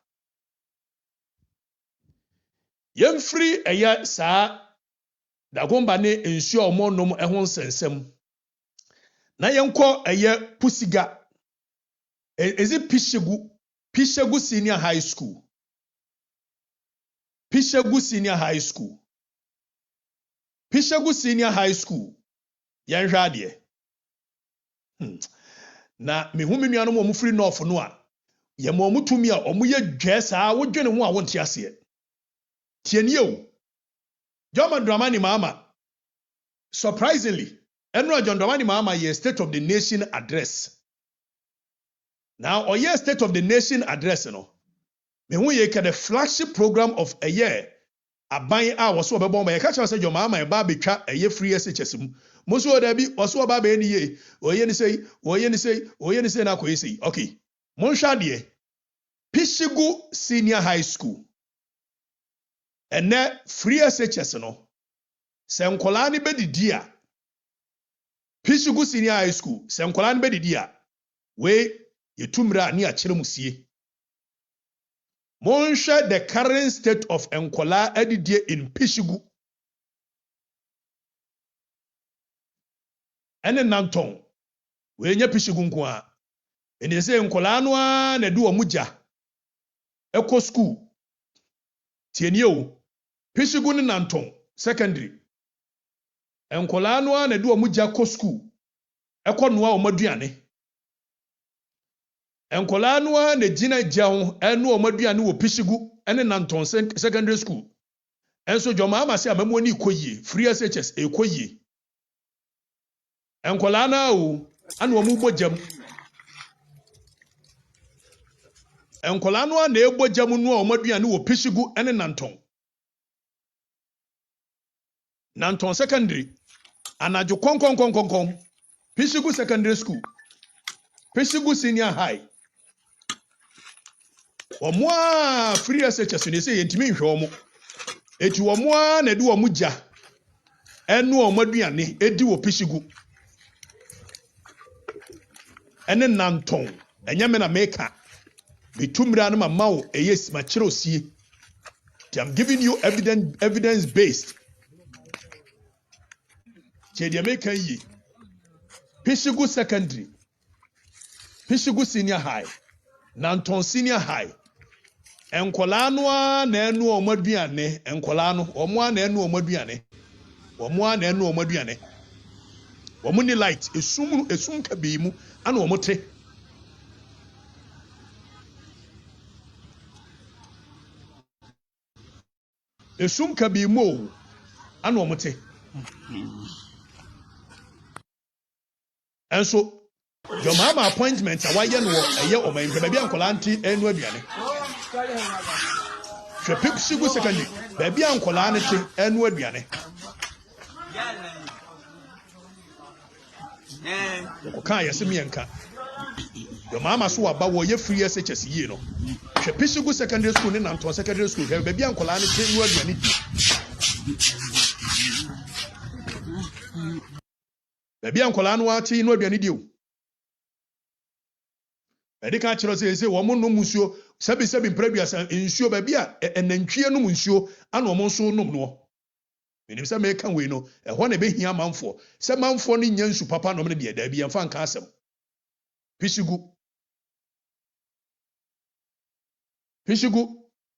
Yemfiri eya saa dagomba ne ensuo omonom ehon sensem na yenko eye pusiga ezi pishegu senior high school pishegu senior high school yenhwa de na mehumi nuanom omufiri north no a yemo omutumi a omuye dwesa wodwene ho a wonte ase tienio John Dramani Mahama, surprisingly, Enro John Dramani Mahama ye State of the Nation address. Now, or ye State of the Nation address, me hu ye the flagship program of a year. Aban a was so bebon ye catch us John Mahama e ba betwa a year free SHS mu. Moso da bi was so ba be ni ye. Oye ni say na ko say. Okay. Monhwa de Pishigu Senior High School. And free SHS no. Se nkola ni bedidi a Pishigu Senior High School, Senkolan Bedidia, we Yetumra near Chiremusie. Monsha the current state of Enkola Edidia in Pishigu. Ene Nanton, we nye Pishigu nkwa. Ene se Enkola noa ne du omuja. Eko school. Tienio. Pishigu ni Nanton, secondary. Enkola noa ne du omuja ko school. Eko noa omaduane. Enkola noa ne jina jaun enu omaduane wo Pishigu ene Nanton secondary school. Enso joma ama se amamu ni koyie, free SHS koyie. Enkola na o anu omu bojam. Enkola noa na ebojam no omaduane wo Pishigu ene Nanton. Nanton secondary anajo konkon Pishigu secondary school. Pishigu senior high. Omwa free SHS ni se yentimi hwe omo. Eti omwa na du omuja. Enu omaduane edi wo Pishigu. Ene Nanton. Enyame na meka. Bitumra na mamawo eyes ma kire osie. I'm giving you evidence based. Chedi meka yi. Pishigu secondary. Pishigu senior high. Nanton senior high. Enkola noa na enu omaduane. Enkola no omwa na enu omaduane. Omwa na enu omaduane. Omuni light esum kabimu ana omote. Esum kabimu ana omote. And so your mama appointment awaye no eye o man baby ankola anti enu aduane. Hwe Pishigu secondary baby ankola anti enu aduane. Ko kan yesi mienka. Your mama so aba wo ye free SHS yi no. Hwe Pishigu secondary school ni Nanton secondary school baby ankola anti enu aduane di. Baby ankola no ati enu aduane di o. Edika chiro se wo mo no musuo sebi prebiasa nsuo ba bia enantwie no musuo ana omo so nom no menim se me kan we no ho na be hia manfo se manfo no nya nsu papa no me de da bia mfa nka asem Pishigu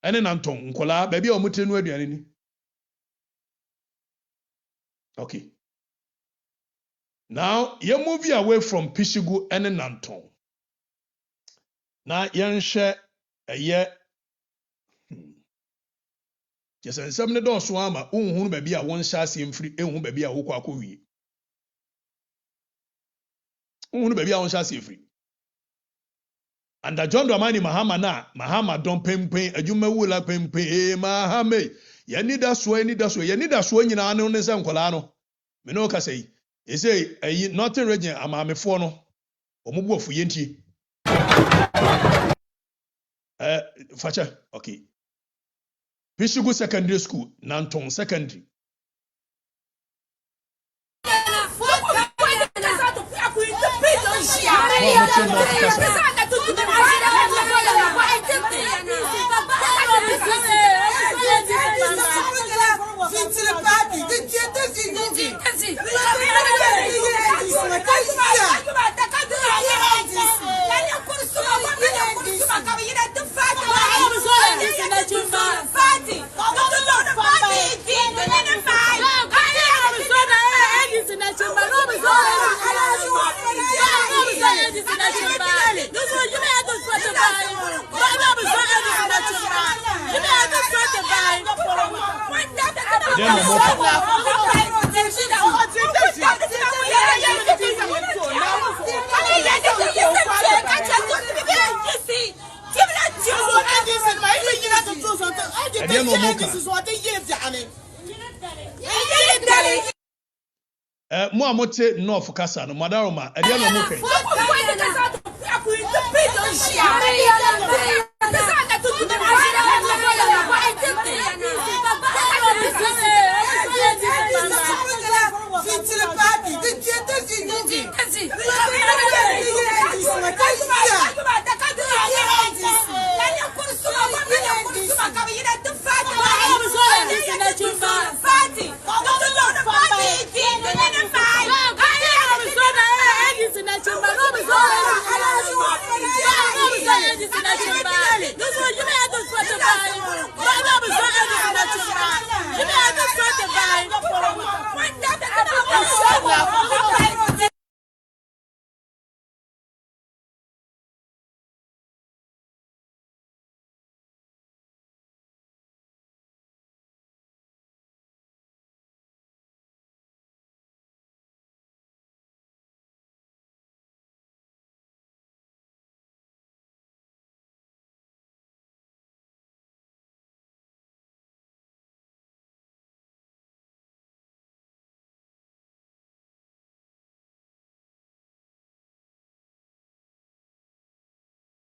ene Nanton nkola ba bia omote no aduane ni. Okay, now you move away from Pishigu ene Nanton. Na yenhwe eye jesensem ne do so ama unhunu ba bia won hya asem ehun ba bia wo kwa akɔwie unhunu ba bia won hya asem firi anda John Dramani Mahama na Mahama don pempen adwuma wula pempen Mahama yani da so nyina ne ne se nkola no me no ka sei ese ayi Northern Region amamefo no omubu afu yentie Facha, okay. Pishigu secondary school, Nanton secondary. Mo amote North Kasa no madaroma ade no mo kai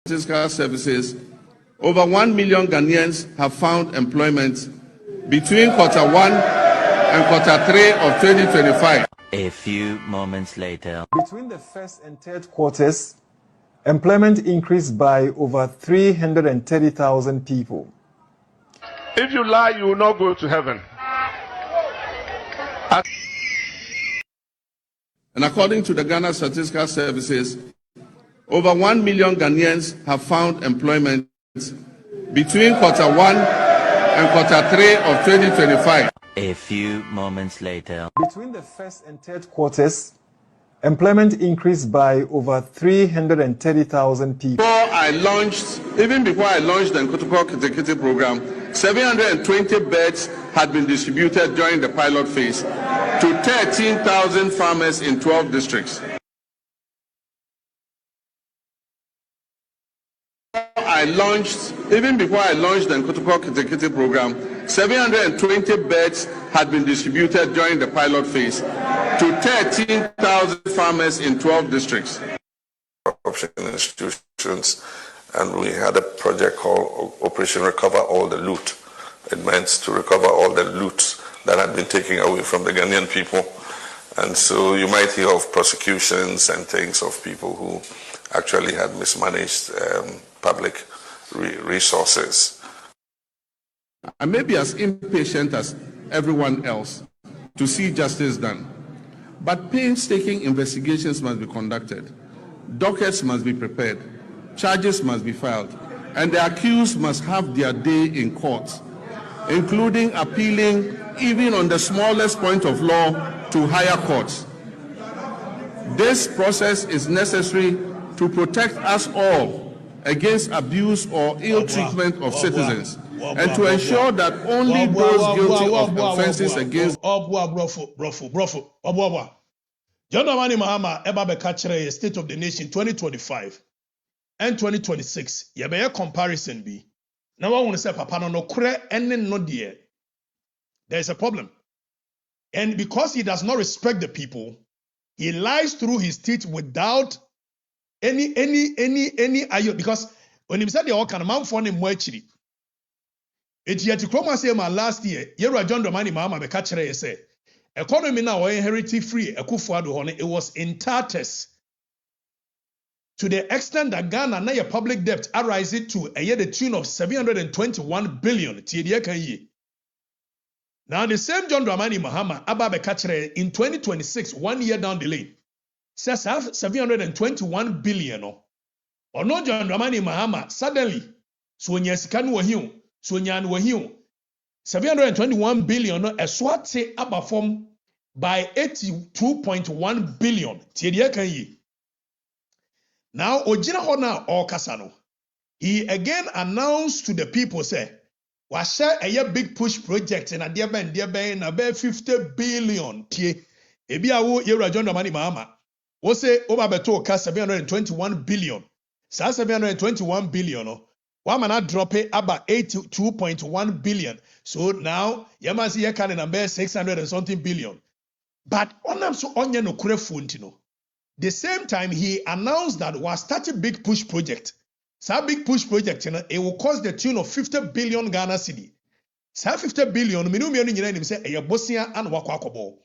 Statistical Services, over 1 million Ghanaians have found employment between Q1 and Q3 of 2025. A few moments later. Between the first and third quarters, employment increased by over 330,000 people. If you lie, you will not go to heaven. And according to the Ghana Statistical Services, over 1 million Ghanaians have found employment between Q1 and Q3 of 2025. A few moments later. Between the first and third quarters, employment increased by over 330,000 people. Even before I launched the Okatakyie program, 720 beds had been distributed during the pilot phase to 13,000 farmers in 12 districts. Even before I launched the Okatakyie program, 720 beds had been distributed during the pilot phase to 13,000 farmers in 12 districts. Corruption institutions, and we had a project called Operation Recover All the Loot. It meant to recover all the loot that had been taken away from the Ghanaian people. And so you might hear of prosecutions and things of people who actually had mismanaged public resources. I may be as impatient as everyone else to see justice done, but painstaking investigations must be conducted. Dockets must be prepared, charges must be filed, and the accused must have their day in court, including appealing even on the smallest point of law to higher courts. This process is necessary to protect us all against abuse or ill treatment of citizens, and to ensure that only those guilty of offenses against John Dramani Mahama eba beka kyerɛ State of the Nation 2025 and 2026 yɛbɛyɛ comparison bi na wɔn sɛ papa no korɛ ɛne no deɛ there is a problem, and because he does not respect the people, he lies through his teeth without any ayo, because when he said the all kind of man for him mo akyiri eti kroma say ma last year yɛwura John Dramani Mahama bɛka kyerɛ yɛ sɛ economy now inherited free Akufo-Addo hɔ no, it was in tatters to the extent that Ghana now your public debt arises to a year the tune of 721 billion. Now the same John Dramani Mahama Ababe Kachere in 2026, 1 year down the lane, says have 721 billion. Or no John Dramani Mahama suddenly so nyasikanu wahiu, so nyan wahiu 721 billion no eswate abafom by 82.1 billion. Now ojina hona or kasano. He again announced to the people say washa a big push project in a dear ben na be 50 billion tie. Ebi awo yewura John Dramani Mahama. Wo say oba beto ka 721 billion. Sa 721 billion no. One man drop it about 82.1 billion. So now, Yamasi Yakan and Amber 600 and something billion. But on them so onion no kurefuntino. The same time, he announced that was start a big push project. So big push project, it will cost the tune of 50 billion Ghana cedi. So 50 billion, minimum say a Bosnia and Wakwakobo.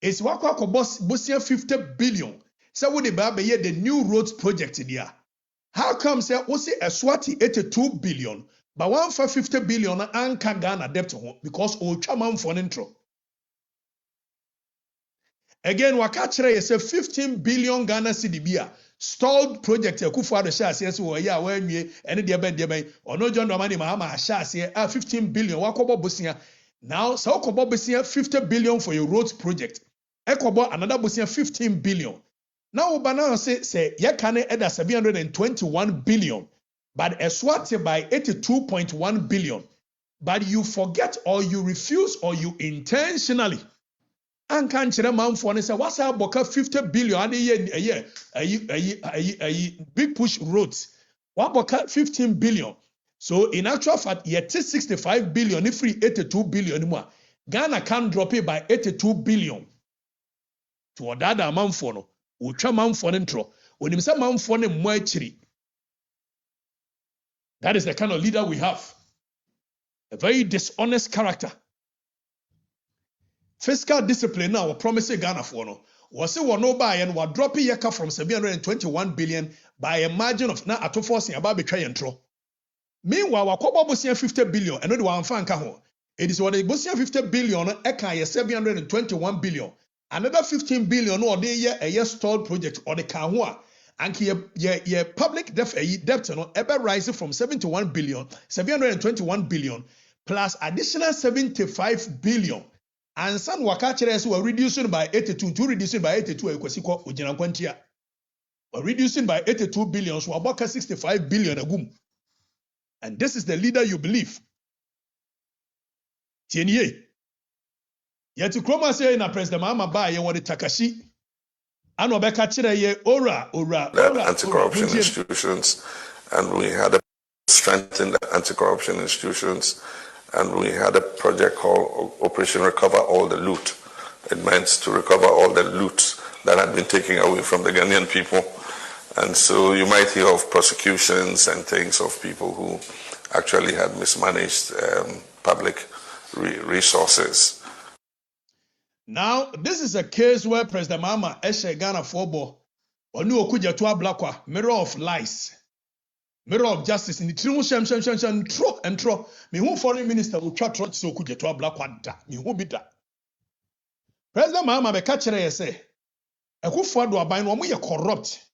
It's Wakwakobo Bosnia 50 billion. So would the new roads project there. How come say Osi Eswati 82 billion, but 150 billion anka Ghana debt because Ochaman for intro. Again, Wakachere say 15 billion Ghana cedi stalled project Akufo-Addo shares yes we ya when we any deben or no John Dramani Mahama shares here 15 billion wakobo Bosnia. Now so kobo Bosnia 50 billion for your roads project. Ekobo another Bosnia 15 billion. Now, Obana say Yakane at 721 billion, but Eswati by 82.1 billion. But you forget or you refuse or you intentionally. And can't you remember for say what's our boka 50 billion a year big push roads. What boka 15 billion. So in actual fact, yet 65 billion if free 82 billion more. Ghana can drop it by 82 billion. To that amount for no. Ucha man for intro. When him say man for ne mo achiri. That is the kind of leader we have. A very dishonest character. Fiscal discipline now, promise Ghana for no. Was it one no buy and was dropping yaka from 721 billion by a margin of now at forcing about betray and throw. Meanwhile, Wakoba Bosian 50 billion and not one fan kaho. It is what the Bosian 50 billion, Eka 721 billion. Another 15 billion or the year stalled project or the Kahua. And ye public debt ever rising from 721 billion plus additional 75 billion. And some wakachers were reducing by 82 to reducing by 82 ekwesiko ojina kwantia. Were reducing by 82 billion so about 65 billion agum. And this is the leader you believe. Tienye. Yet to Kroma say na President Mahama ba ye wadi Takashi. Ano beka chire ye ora. Anti-corruption institutions, and we had a strengthened anti-corruption institutions, and we had a project called Operation Recover All the Loot. It meant to recover all the loot that had been taken away from the Ghanaian people. And so you might hear of prosecutions and things of people who actually had mismanaged public resources. Now, this is a case where President Mahama Eshe Ghana Fobo Onu Okuja to Ablakwa, mirror of lies, mirror of justice. In the Trimu Shem tro and tro. Me who foreign minister will try to Okuja to Ablakwa da. Me who be that. President Mahama be catchere say, Ekufuado abayin wa mu ye corrupt.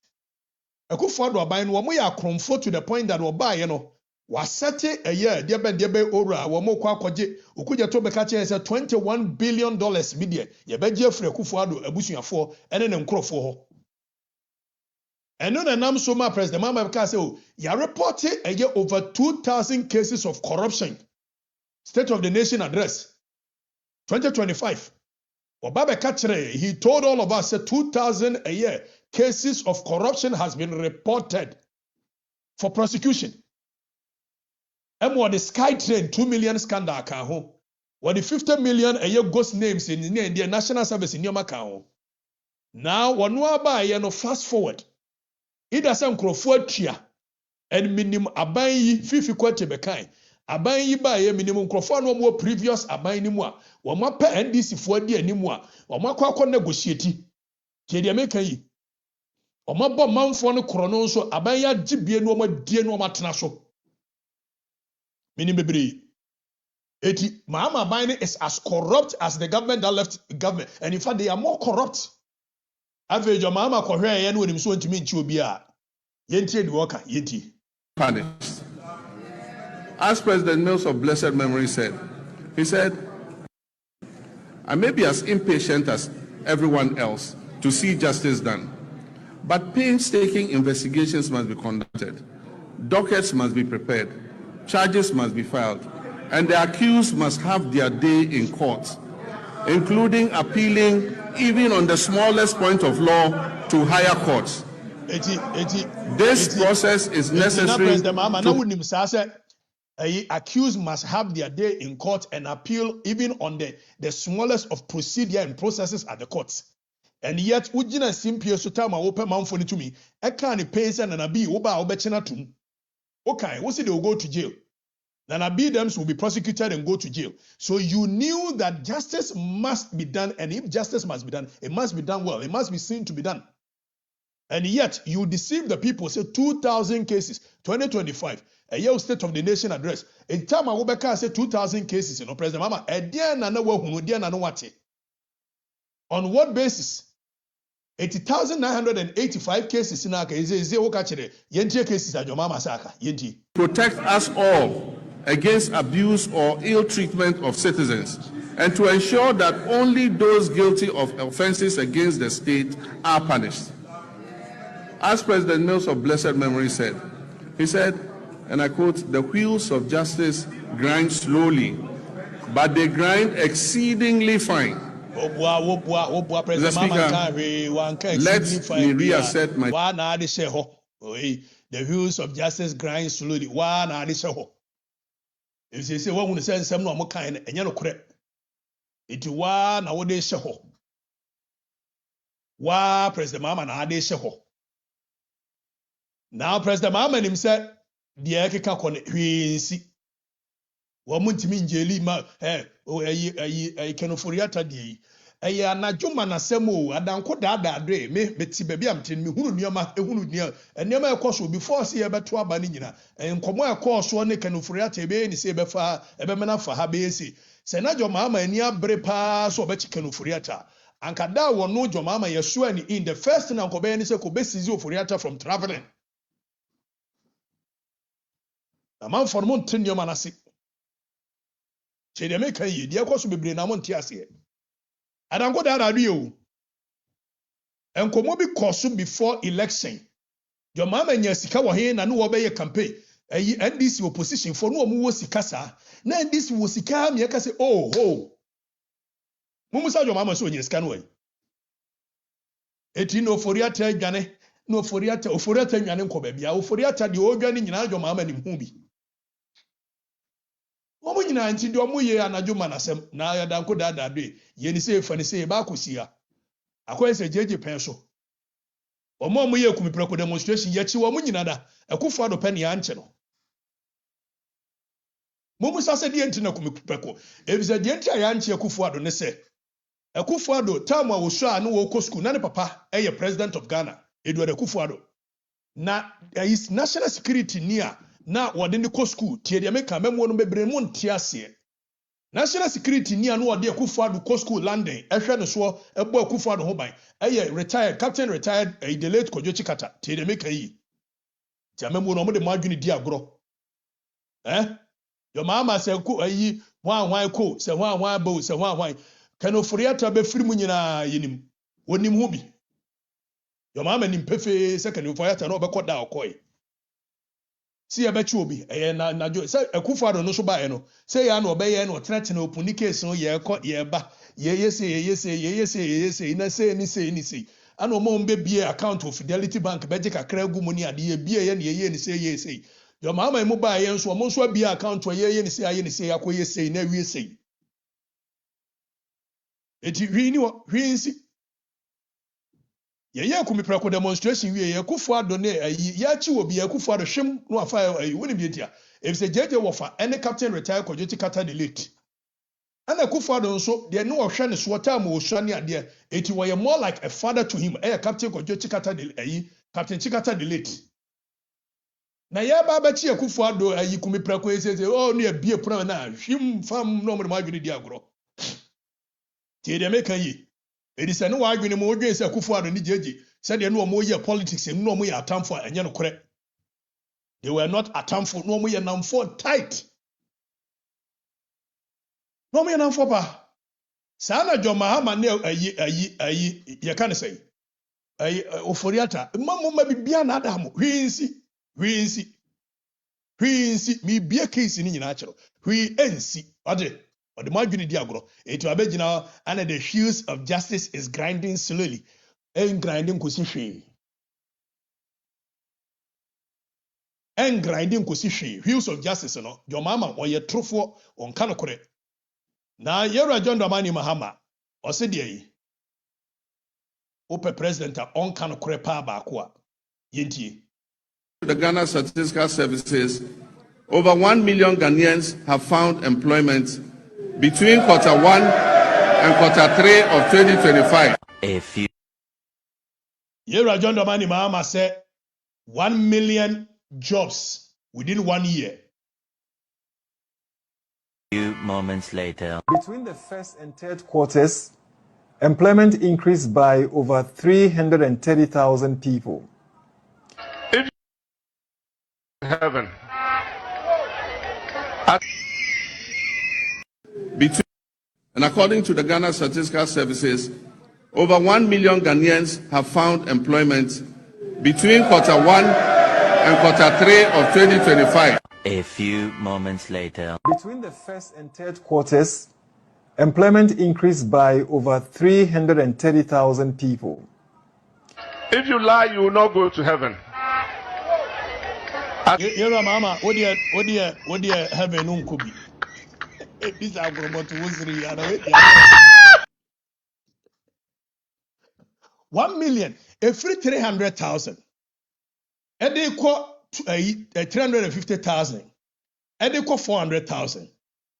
Ekufuado abayin wa mu ye akromfo to the point that oba ye no wasete a year debe ora wa mo kwa kwaje Okuja to be catchere say $21 billion media ye be je frɛ Ekufuado abusuafo ene ne nkrofo ho. Eno na nam so ma President Mahama be say o ya reported a year over 2,000 cases of corruption. State of the Nation address 2025. He told all of us that 2,000 a year cases of corruption has been reported for prosecution. And what the SkyTrain 2 million scandal can home. What the 50 million a year ghost names in the national service in your account. Now, one more by fast forward. It doesn't grow for tria and minimum abayi fifi kwete bekai. Aban yi ba ye minimum crofo no mo previous aban ni mu a wo ma pa NDC fo adi animu a wo ma kwa negotiate ke de meka yi wo ma bo manfo no kro no so aban ya gibie no ma die no ma tena so minimum bebre eti Mahama aban is as corrupt as the government that left government, and in fact they are more corrupt. Average Mahama ko hwe ye no nim so ntimi nchi obi a yentie di woka yenti punished. As President Mills of blessed memory said, he said, I may be as impatient as everyone else to see justice done, but painstaking investigations must be conducted, dockets must be prepared, charges must be filed, and the accused must have their day in court, including appealing even on the smallest point of law to higher courts. This process is necessary to... Accused must have their day in court and appeal even on the smallest of procedure and processes at the courts. And yet, Ujina Simpio Sutama open mouth for to me. I can't pay and Nabi Oba Obechinatum. Okay, what's it? They will go to jail. Nanabi Dems will be prosecuted and go to jail. So you knew that justice must be done, and if justice must be done, it must be done well. It must be seen to be done. And yet, you deceive the people. Say 2,000 cases, 2025. A year State of the Nation address. In time, I will back say 2,000 cases. President Mahama, on what basis? 80,985 cases in our case. Protect us all against abuse or ill treatment of citizens, and to ensure that only those guilty of offenses against the state are punished. As President Mills of blessed memory said, he said, and I quote, the wheels of justice grind slowly, but they grind exceedingly fine. Mr. Speaker, let me reassert my... The wheels of justice grind slowly. If you say, what would say some more kind and you're correct. It was now they show. Why President Mahama na de sheho. Now President Mahama himself dia keka kone hwinsi wo muntimi njeli ma ayi kenoforiata die ayi anadwuma na semo adanko daada do me beti baabi amten me hunu nioma ehunu nioma ekoso before se ye beto aba ni nyina enkomo ekoso ne kenoforiata ebe ni se befa ebe mena fa ha be esi se na Mahama ani abre pa so obechi kenoforiata ankada wo no Mahama yesu ani in the first na nkobe ni se ko besizi oforiata from traveling na man for mo nten nioma na se chede me kan yi die ekoso bebre na mo nte ase adanko daada do yo enkomo bi koso before election Mahama nya sika wo he na no wo be ye campaign ayi NDC opposition for no mo wo sika sa na NDC wo sika me ka say oh ho mumu sa Mahama so nya sika no yi eti no foriata adwane no foriata oforiata nwane nko ba bia oforiata de odwane nyina Mahama nim hu bi omo nyina nti de omo ye anadwuma nasem na ayadanko daada do ye ni say fa ni say ba kosia akoye se jeje pen so omo ye kumiprako demonstration ye chi wo mo nyina da ekufo ado pen ya nche no mumu sa se de enti na kumiprako ebize de enti ya nche ekufo ado ne se ekufo ado time a wo so a no wo ko school na ne papa eye president of Ghana Edward ekufo ado na is national security near na wode ne ko school tie de meka memo no bebre mu ntiase national security near no wode ekufo ado ko school London ehwe ne so ebo ekufo ado ho ban eye retired captain retired the late Kojo Chikata tie de meka yi tie memo no mo de madwini di agro Mahama se ku ayi hwan ko se hwan bo se hwan kanoforiata be firi mu nyina yenim wonim hu bi Mahama nim pefe se kanoforiata no be koda okoy si ya bechi obi na jo se ekufo ado no so ba no se ya na obeye no tenatena opuni case no ye ko ye ba ye say na say ni say ana o mo mbe bie account of Fidelity Bank beje kakra gu mu ni ade ye bie ye na ye ni say Mahama mu ba ye nso mo nso bie account ye ni say akoye say na wie say eti hwinsi ye kumiprako demonstration wie ye kufu ado ne ya chi obi ye kufu ado hwem no afa woni bi etia if say jeje wofa any captain retire Kojo Chikata the late ana kufu ado nso de no hwe ne so time wo sua ne ade eti wo ye more like a father to him captain Kojo Chikata the captain Chikata the late na ye ba ba chi kufu ado kumiprako ese oh no ye bie pro na hwim fam no mo adwene di agro tie de meka yi edise no wadwene mo odwen se akufo ado ni jeje se de no mo ye politics no mo ye atamfo enye no kore they were not atamfo no mo ye namfo tight no mo ye namfo pa sana Mahama ne ye kan say oforiata mammo ma bibia na adam hwinsi mi bia case ni nyina akero hwi ode the margin di agro etu abegina and the wheels of justice is grinding slowly grinding kosi wheels of justice no Mahama oye trofo on kanokore na yero John Dramani Mahama ose de yi ope president on kanokore pa ba ko a yentie The Ghana Statistical Services, over 1 million Ghanaians have found employment between Q1 and Q3 of 2025. A few. Yera John Dramani Mahama said 1 million jobs within 1 year. Few moments later. Between the first and third quarters, employment increased by over 330,000 people. If heaven. And according to the Ghana Statistical Services, over 1 million Ghanaians have found employment between Q1 and Q3 of 2025. A few moments later. Between the first and third quarters, employment increased by over 330,000 people. If you lie, you will not go to heaven. Yera Mama, what dear heaven unkubi. This are going to Wuzri. 1 million, every 300,000. And they call 350,000. Edeko 400,000.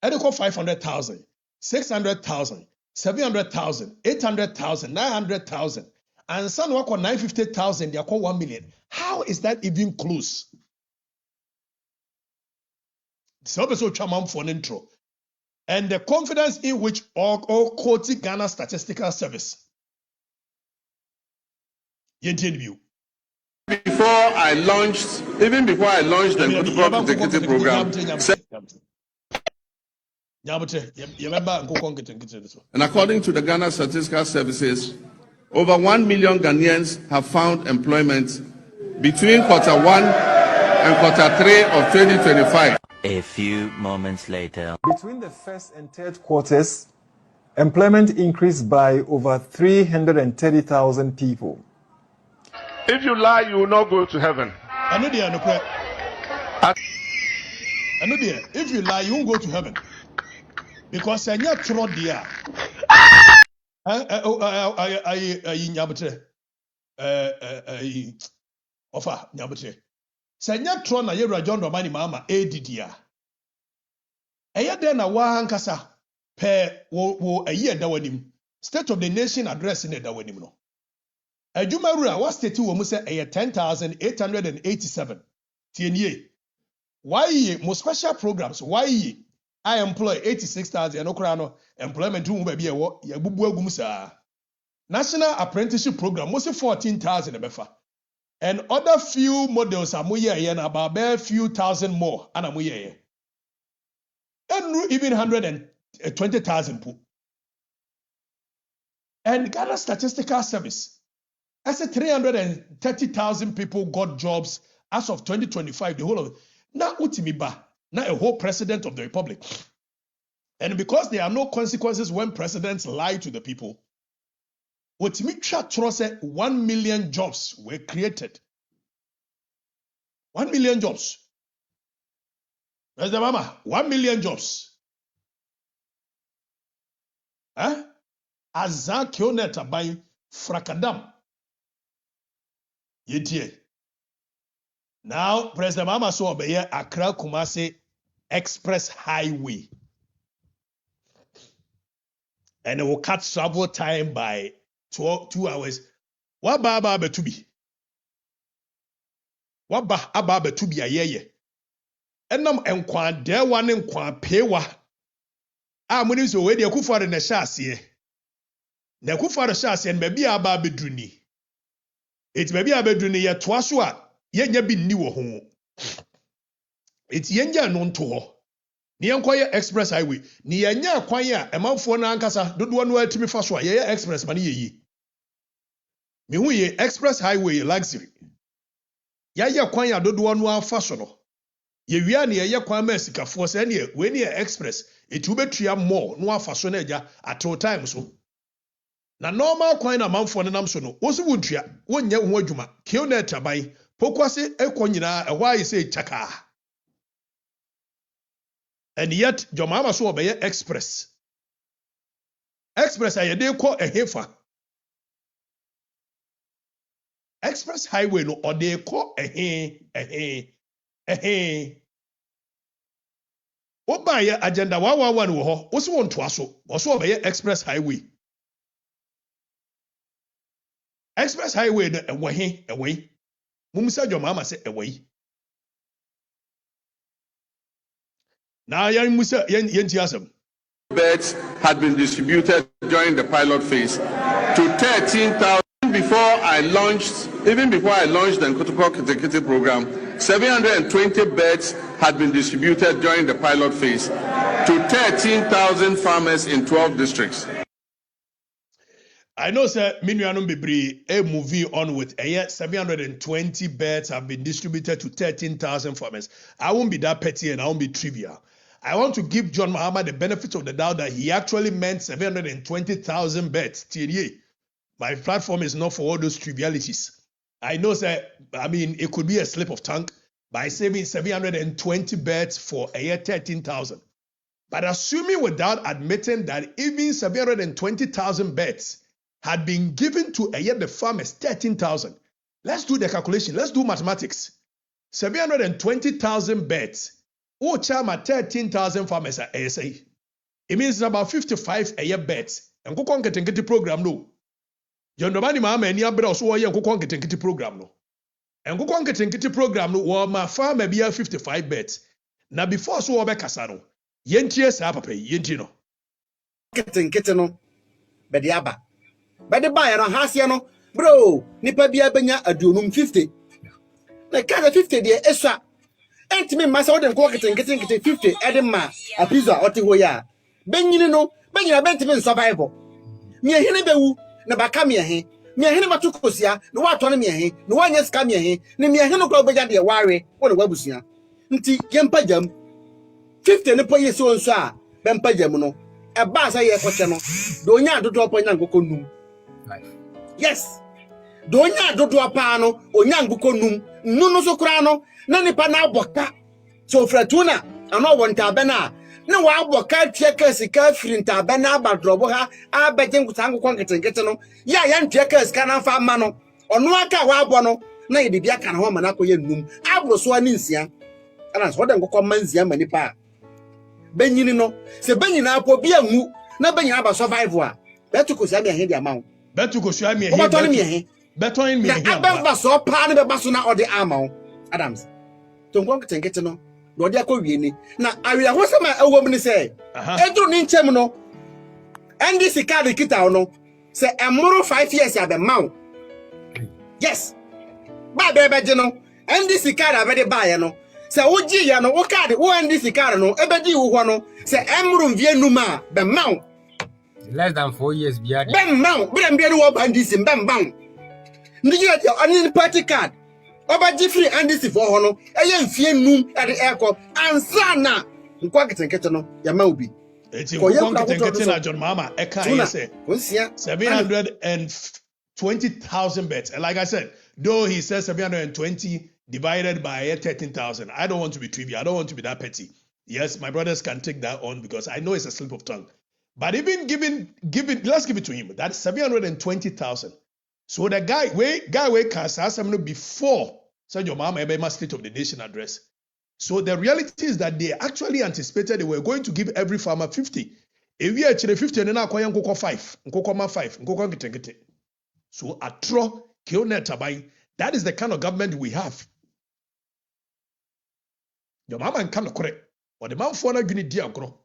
Edeko 500,000. 600,000. 700,000. 800,000. 900,000. And some work on 950,000. They are called 1 million. How is that even close? So for an intro. And the confidence in which all quoted Ghana Statistical Service. Before I launched the Protocol Executive Program, and according to the Ghana Statistical Services, over 1 million Ghanaians have found employment between Q1 and Q3 of 2025. A few moments later. Between the first and third quarters, employment increased by over 330,000 people. If you lie, you will not go to heaven. If you lie, you won't go to heaven. Because you're not true there. Offer nyabutre. Senya tro na yewra John Romani Mahama edidia. Eya den na wa hankasa pe wo ayi eda wanim. State of the Nation address in eda wanim no. Adwuma rura wa state wo mu se 10,887. Tienye. Why mo special programs? Why I employ 86,000 no kra no employment room ba bia wo ya bubu agum sa. National Apprenticeship Program mo se 14,000 ebefa. And other few models are more and about a few thousand more and and even 120,000. And Ghana Statistical Service, I said 330,000 people got jobs as of 2025. The whole of now Utimiba, now a whole president of the republic. And because there are no consequences when presidents lie to the people, Utimicha trust 1 million jobs were created. 1 million jobs. Where's the mama? 1 million jobs. Huh? Azakioneta by Frakadam. Yetie. Now, President Mama saw Obeye Accra Kumasi Express Highway. And it will cut travel time by 2 hours. What baba betubi? What ba aba betubi ayeye? Enam enkwa dewa ne nkwa pewa. Muni so we de Akufo na hyase. Na Akufo hyase en baby aba bedruni. Eti baby abedruni ye toa so a yenya bi nni wo ho. Eti yenya no nto ho. Ni yenkoye express highway. Ni yenya kwan a emanfo na ankasa dodo no atimi fa so a ye express ma ne yeyi. Me hu ye express highway luxury. Ye kwan a dodo no afa so no. Ye wia ne ye kwan ma sikafo se ne we ne express etu betua more no afa so na agya at all time so. Na normal kwan na manfo ne nam so no. Wo so wontua, wonnya ho adwuma. Kiona taban, pokwase ekonyina ehwa ayi se chaka. And yet, Jomama so obey express. Express ayede ko ehefa. Express highway no ode ko ehe. Oba ye agenda 111 wo ho, wo so wonto aso. Wo so obey express highway. Express highway no ewe. Mumisa Jomama say ewe. Now, beds had been distributed during the pilot phase to 13,000 even before I launched the Okatakyie Executive Program. 720 beds had been distributed during the pilot phase to 13,000 farmers in 12 districts. I know, sir, Minuanum Bibri, a movie on with 720 beds have been distributed to 13,000 farmers. I won't be that petty and I won't be trivial. I want to give John Mahama the benefit of the doubt that he actually meant 720,000 beds. My platform is not for all those trivialities. I know, sir, it could be a slip of tongue by saving 720 beds for a year 13,000. But assuming without admitting that even 720,000 beds had been given to a year the farmers 13,000, let's do the calculation. Let's do mathematics. 720,000 beds. Oh, chama 13,000 farmers are ASA. It means it's about 55 a year beds. And go on get program no. John Domani Mahama and Yabra also a go on get program no. And go on get program no, or my farm may be 55 beds. Now before so obe kasano. Yentie sa papa yenti no. Kete no. Bedi aba. Bedi ba ya no hasia no. Bro, nipa bia benya aduonum 50. Na kaza 50 de eswa. Entimi masa wo de ko kete 50 edema a pizza oti ho ya. Benyini no, benyina bentimi survival. Me hene bewu na baka me he. Me hene batukosia, no wa to ne me he. No wa nya ska me he. Ne me hene ko beja de ware, wo ne wabusia. Nti yempa jam 50 ne po yeso nso a bempa jam no. E ba sa ye koche no. Do nya dodo po nya ngoko num. Yes. Do nya dodo pa no, onya ngoko num. Nunu so kura no, na nipa na aboka. So fratuna, ano wonta bena. Na wa aboka tieka sika firinta bena abadrobo ha, abeje nkuta ngoko nkete no. Ya ntieka sika na fa ma no. Ono aka wa abo no, na ye bibia ka na ho ma na koye num. Abro so ani nsia. Ana so de ngoko manzia ma nipa. Benyini no, se benyina apo bia ngu, na benyina ba survival a. Betu ko sia me he dia ma. Betu ko sia me he. Betu me he. Beton me he. Abamba so pa ne be ba so na ode ama. Adams. Tonkon ketenkete no, do ode akɔwie ni. Na awia ho sema ɛwɔ ni sɛ. Edru ni nchem no. NDC card kita no. Se emuru 5 years abe ma. Yes. Ba be no. NDC card abede ba ye no. Se woji ya no wo card wo NDC card no ebedi wo ho no. Se emuru mvie numa be ma. Less than 4 years bia. Be ma. Be mbia no wo NDC be ma. Ndije ya ani party card. Oba different NDC for hono eye mfie num ade aircraft ansa na nkwa ketenkete no ya ma obi eti nkwa ketenkete na John Mahama e kan ye say 720,000 beds, and like I said, though he says 720 divided by 13,000, I don't want to be trivial, I don't want to be that petty. Yes, my brothers can take that on because I know it's a slip of tongue, but even given let's give it to him, that's 720,000. So the guy can say something before your mama Ebema State of the Nation address. So the reality is that they actually anticipated they were going to give every farmer 50. If we actually 50 and then acquire nkoko 5, nkoko 5, nkoko ngete. So atro kione tabai. That is the kind of government we have. Your mama can correct. Or the man for na guni dia gro.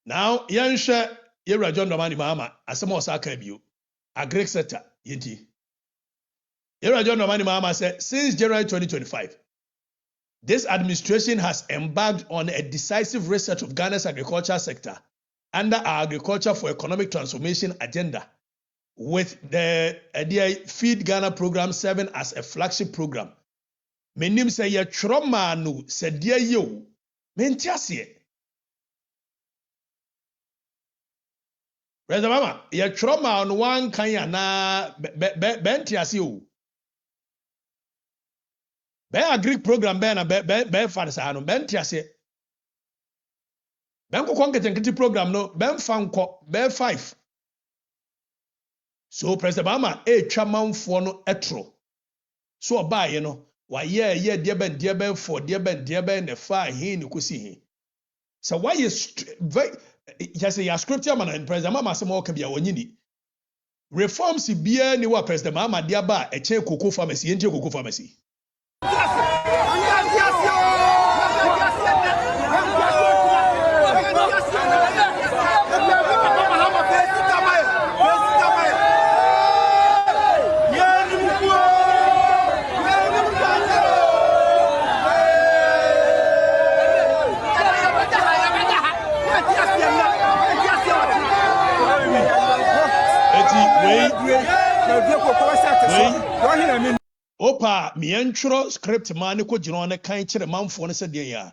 Now yansha yera John Domani Mahama asema osaka biu. Agri sector, yenti. Yera John Domani Mahama said, since January 2025, this administration has embarked on a decisive research of Ghana's agriculture sector under our Agriculture for Economic Transformation agenda, with the Feed Ghana program serving as a flagship program. Menim say ye trauma no se dia yo. Mentiasie. Brother Mama, ye trauma on one kanya na bentiasie o. Be agri program be na be farisa no bentiasie. Ben ko konketenketi program no ben fanko be 5. So President Mahama twa manfo no etro. So obaye no wa ye dia ben 4 dia ben ne fa he ne kosi he. So why is just ya scripture man and President Mahama say mo ka bia wonyini. Reforms bia ni wa President Mahama dia ba e che cocoa pharmacy enje cocoa pharmacy. Opa mientro script man ko gino ne kan kire manfo ne se de ya.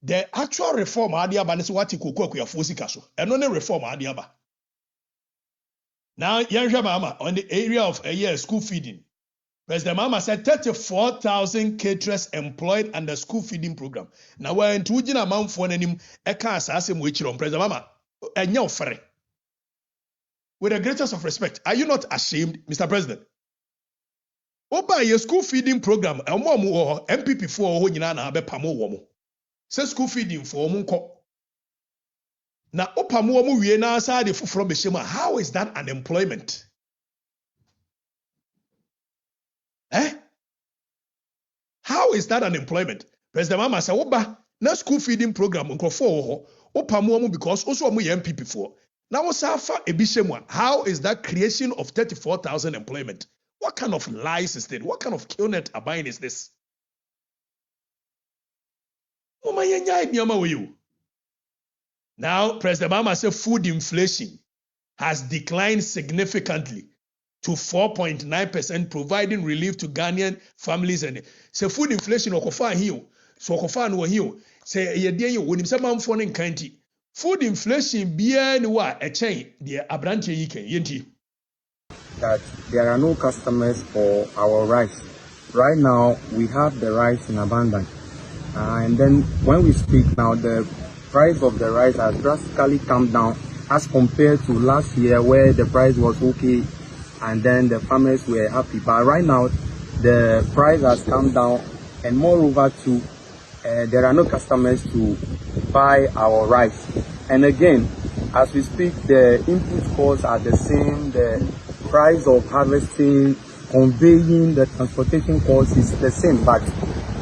The actual reform ade aba ne se wati kokoko akuyafo sika so. Eno ne reform ade aba. Now Yanhwa Mahama on the area of school feeding. President Mahama said 34,000 caterers employed under school feeding program. Now when to gina manfo nanim e kan asase mo ekiro President Mahama enya ofere. With the greatest of respect, are you not ashamed, Mr. President? Oba ye school feeding program, omo MPP for ho nyina na abepamo wo mo. Say school feeding for omo nko. Na opamo omo wie na asa de foforo behema. How is that unemployment? How is that unemployment? President Mahama say oba na school feeding program nkrofo ho. Opamo omo because also omo ye MPP for. Now osafa ebishemu. How is that creation of 34,000 employment? What kind of lies is this? What kind of killnet abine is this? Now, President Mahama said food inflation has declined significantly to 4.9%, providing relief to Ghanaian families. And say food inflation okofa hiyo, so okofa no hiyo. Say yedie yo wonim say man for nkanti. Food inflation bia ni wa echen de abrante yi ken yenti. That there are no customers for our rice. Right now, we have the rice in abundance. And then when we speak now, the price of the rice has drastically come down as compared to last year where the price was okay and then the farmers were happy. But right now, the price has come down, and moreover too, there are no customers to buy our rice. And again, as we speak, the input costs are the same. The price of harvesting, conveying, the transportation cost is the same, but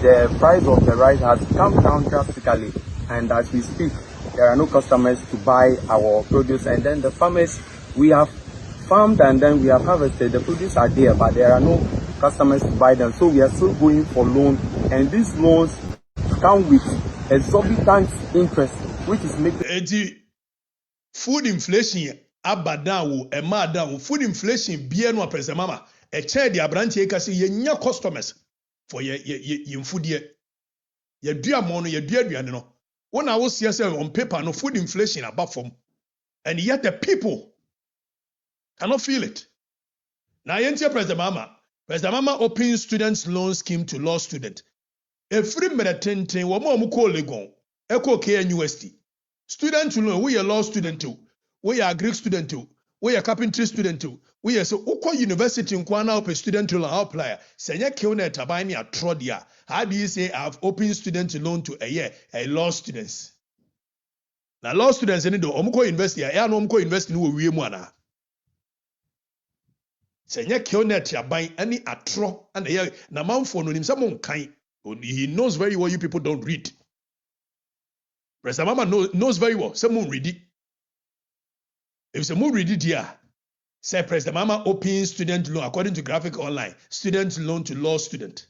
the price of the rice has come down drastically. And as we speak, there are no customers to buy our produce. And then the farmers, we have farmed and then we have harvested. The produce are there, but there are no customers to buy them. So we are still going for loan. And these loans come with exorbitant interest, which is making food inflation abadawo emadawo food inflation bia no President Mahama e che de abrante e kase ye nya customers for ye foodie ye duamo no ye duaduane no wona wo sia say on paper no food inflation above from, and yet the people cannot feel it. Now yentia President Mahama open students loan scheme to law student. Every medetenten wo mo ko legon e ko KNUST student loan, we a law student too, we a Greek student too, we a carpentry student too, we a so uko university nkwana open student loan apply senya killnet abani a trodia. How do you say I've opened student loan to a year a law students? Now law students any do omuko university ya no omuko university no wie mu ana senya killnet aban any atro and a na manfo no nim samon kan. He knows very well you people don't read. President Mahama knows very well. Someone read it. If someone read it here, say President Mahama open student loan according to Graphic Online. Student loan to law student.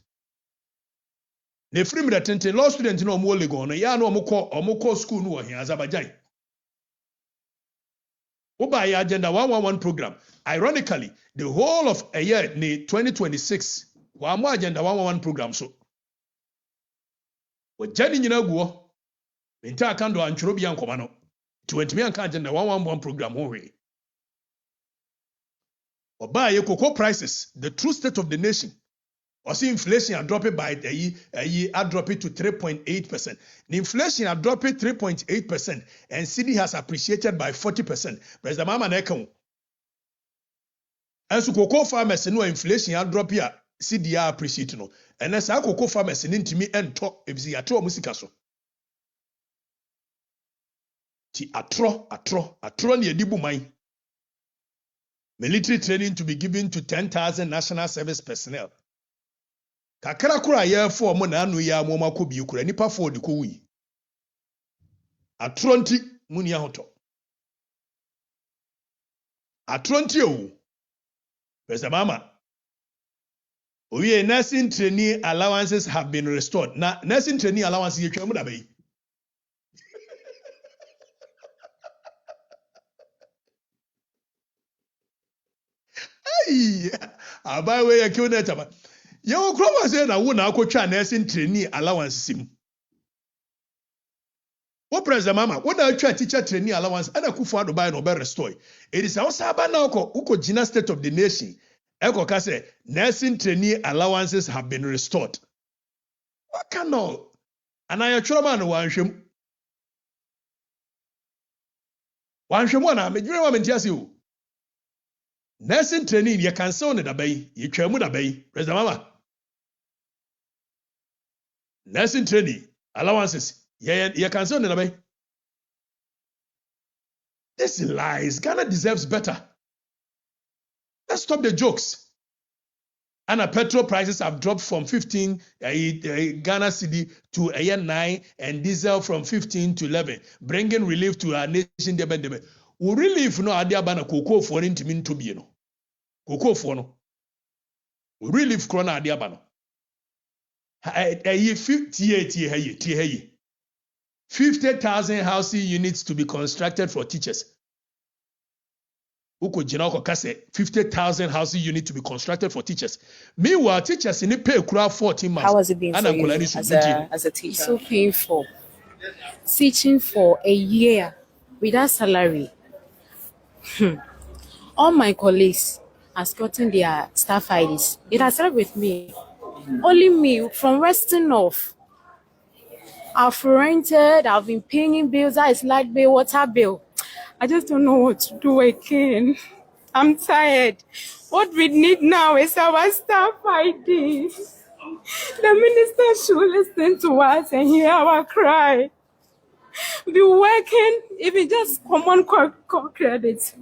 The free that law student no more legal. Ya no omoko school no here Azerbaijan. Oba ya agenda 111 program. Ironically, the whole of a year in 2026, wa mo agenda 111 program so. Wajani nyina guo. Minta akando antworo bia nkoma no. Ti wantimi anka agenda 111 program ho hwe. Oba ye cocoa prices, the true state of the nation. Osi inflation are dropping by a drop it to 3.8%. The inflation are dropping 3.8% and cedi has appreciated by 40%. President Mahama na ekon. And so cocoa farmers no inflation are drop here cedi are appreciate no. And as cocoa farmers ntimi ento ebisi ato musika so. Ti atro ne edibu man. Military training to be given to 10,000 national service personnel. Kakra kura ye for mo na anu ya mo makobi kura nipa for de ko wi. Atro nti muni ahoto. Atro nti o. President Mahama. Oye nursing trainee allowances have been restored. Na nursing trainee allowances ye twa mo da bai. Abai we ya kill net aba. Ye wo kro wa say na wo na akotwa nursing trainee allowance sim. Wo President Mahama, wo na atwa teacher trainee allowance ana kufu ado bai no be restore. It is also aba na uko Gina state of the nation. Eko ka say nursing trainee allowances have been restored. What kind of anaya choma no wanhwem. Wanhwem na me dwene wa mentiase o. Nursing training, you can say on the bay, you can move the bay. President Mama. Nursing training, allowances, you can say on the bay. This is lies. Ghana deserves better. Let's stop the jokes. And petrol prices have dropped from 15 Ghana cedi to 9, and diesel from 15 to 11, bringing relief to our nation. We relief no adiabana cocoa for intimin to be no. Cocoa for no. We relief krona adiabano. 50,000 housing units to be constructed for teachers. Uko Jinako Kase, 50,000 housing units to be constructed for teachers. Meanwhile, teachers in the pay crowd 14 months. How has it been for you as a teacher? It's so painful. Teaching for a year without salary. All my colleagues has gotten their staff IDs. It has started with me. Only me from Western North. I've rented, I've been paying bills, that is light bill, water bill. I just don't know what to do again. I'm tired. What we need now is our staff IDs. The minister should listen to us and hear our cry. Be working, even just common call credit.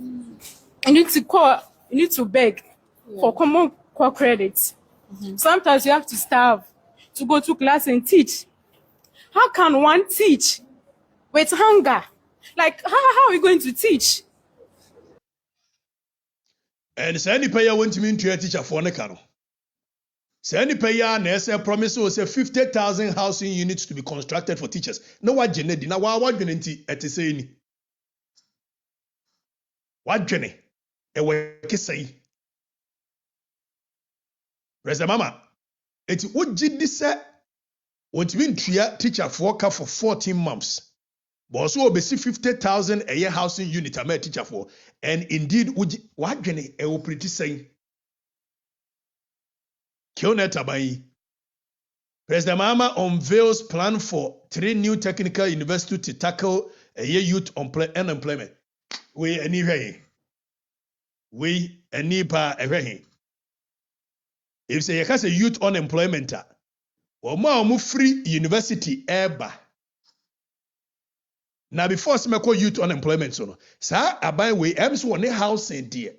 You need to call, you need to beg for common call credit. Sometimes you have to starve to go to class and teach. How can one teach with hunger? Like, how are we going to teach? And say any payer want me to a teacher for Nekano. Say any payer nurse promise us 50,000 housing units to be constructed for teachers. No what genedi na what genenti at say ni. What gene? E work say. President Mama, it would this want me to teacher for 14 months. But also obesi 50,000 a year housing unit I'm a teacher for. And indeed, what gene e will pretty saying. President Mahama unveils plan for 3 new technical universities to tackle a year youth unemployment. We anyway. We any pa away. If say you youth unemployment, or free university eba. Now before smeko youth unemployment so no. Sa aban we ems one housing dear.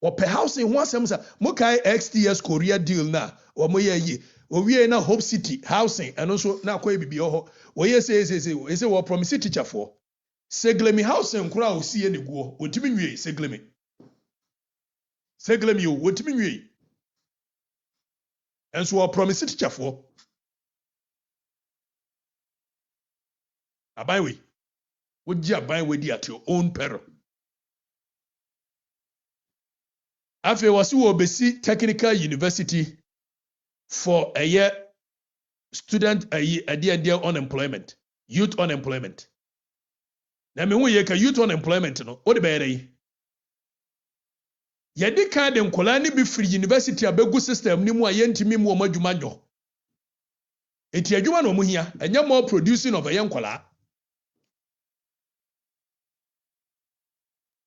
Or per housing once Mukai XTS Korea deal na or moye or we na Hope City housing and also na kwe bibi oho. We say what promise teacher for. Seglemi housing kura o see any go. Otimi nwe seglemi. Seglemi o otimi nwe. And so what promise teacher for. Aban we. Would you buy with at your own peril? After was you obesi technical university for a year student a year unemployment, youth unemployment. Now me we youth unemployment no. What the better? Yedi card and kolani be free university abegu system ni mu ayentimi mu omadwumanyo. Eti adwuma no mu hia, enya more producing of a young kola.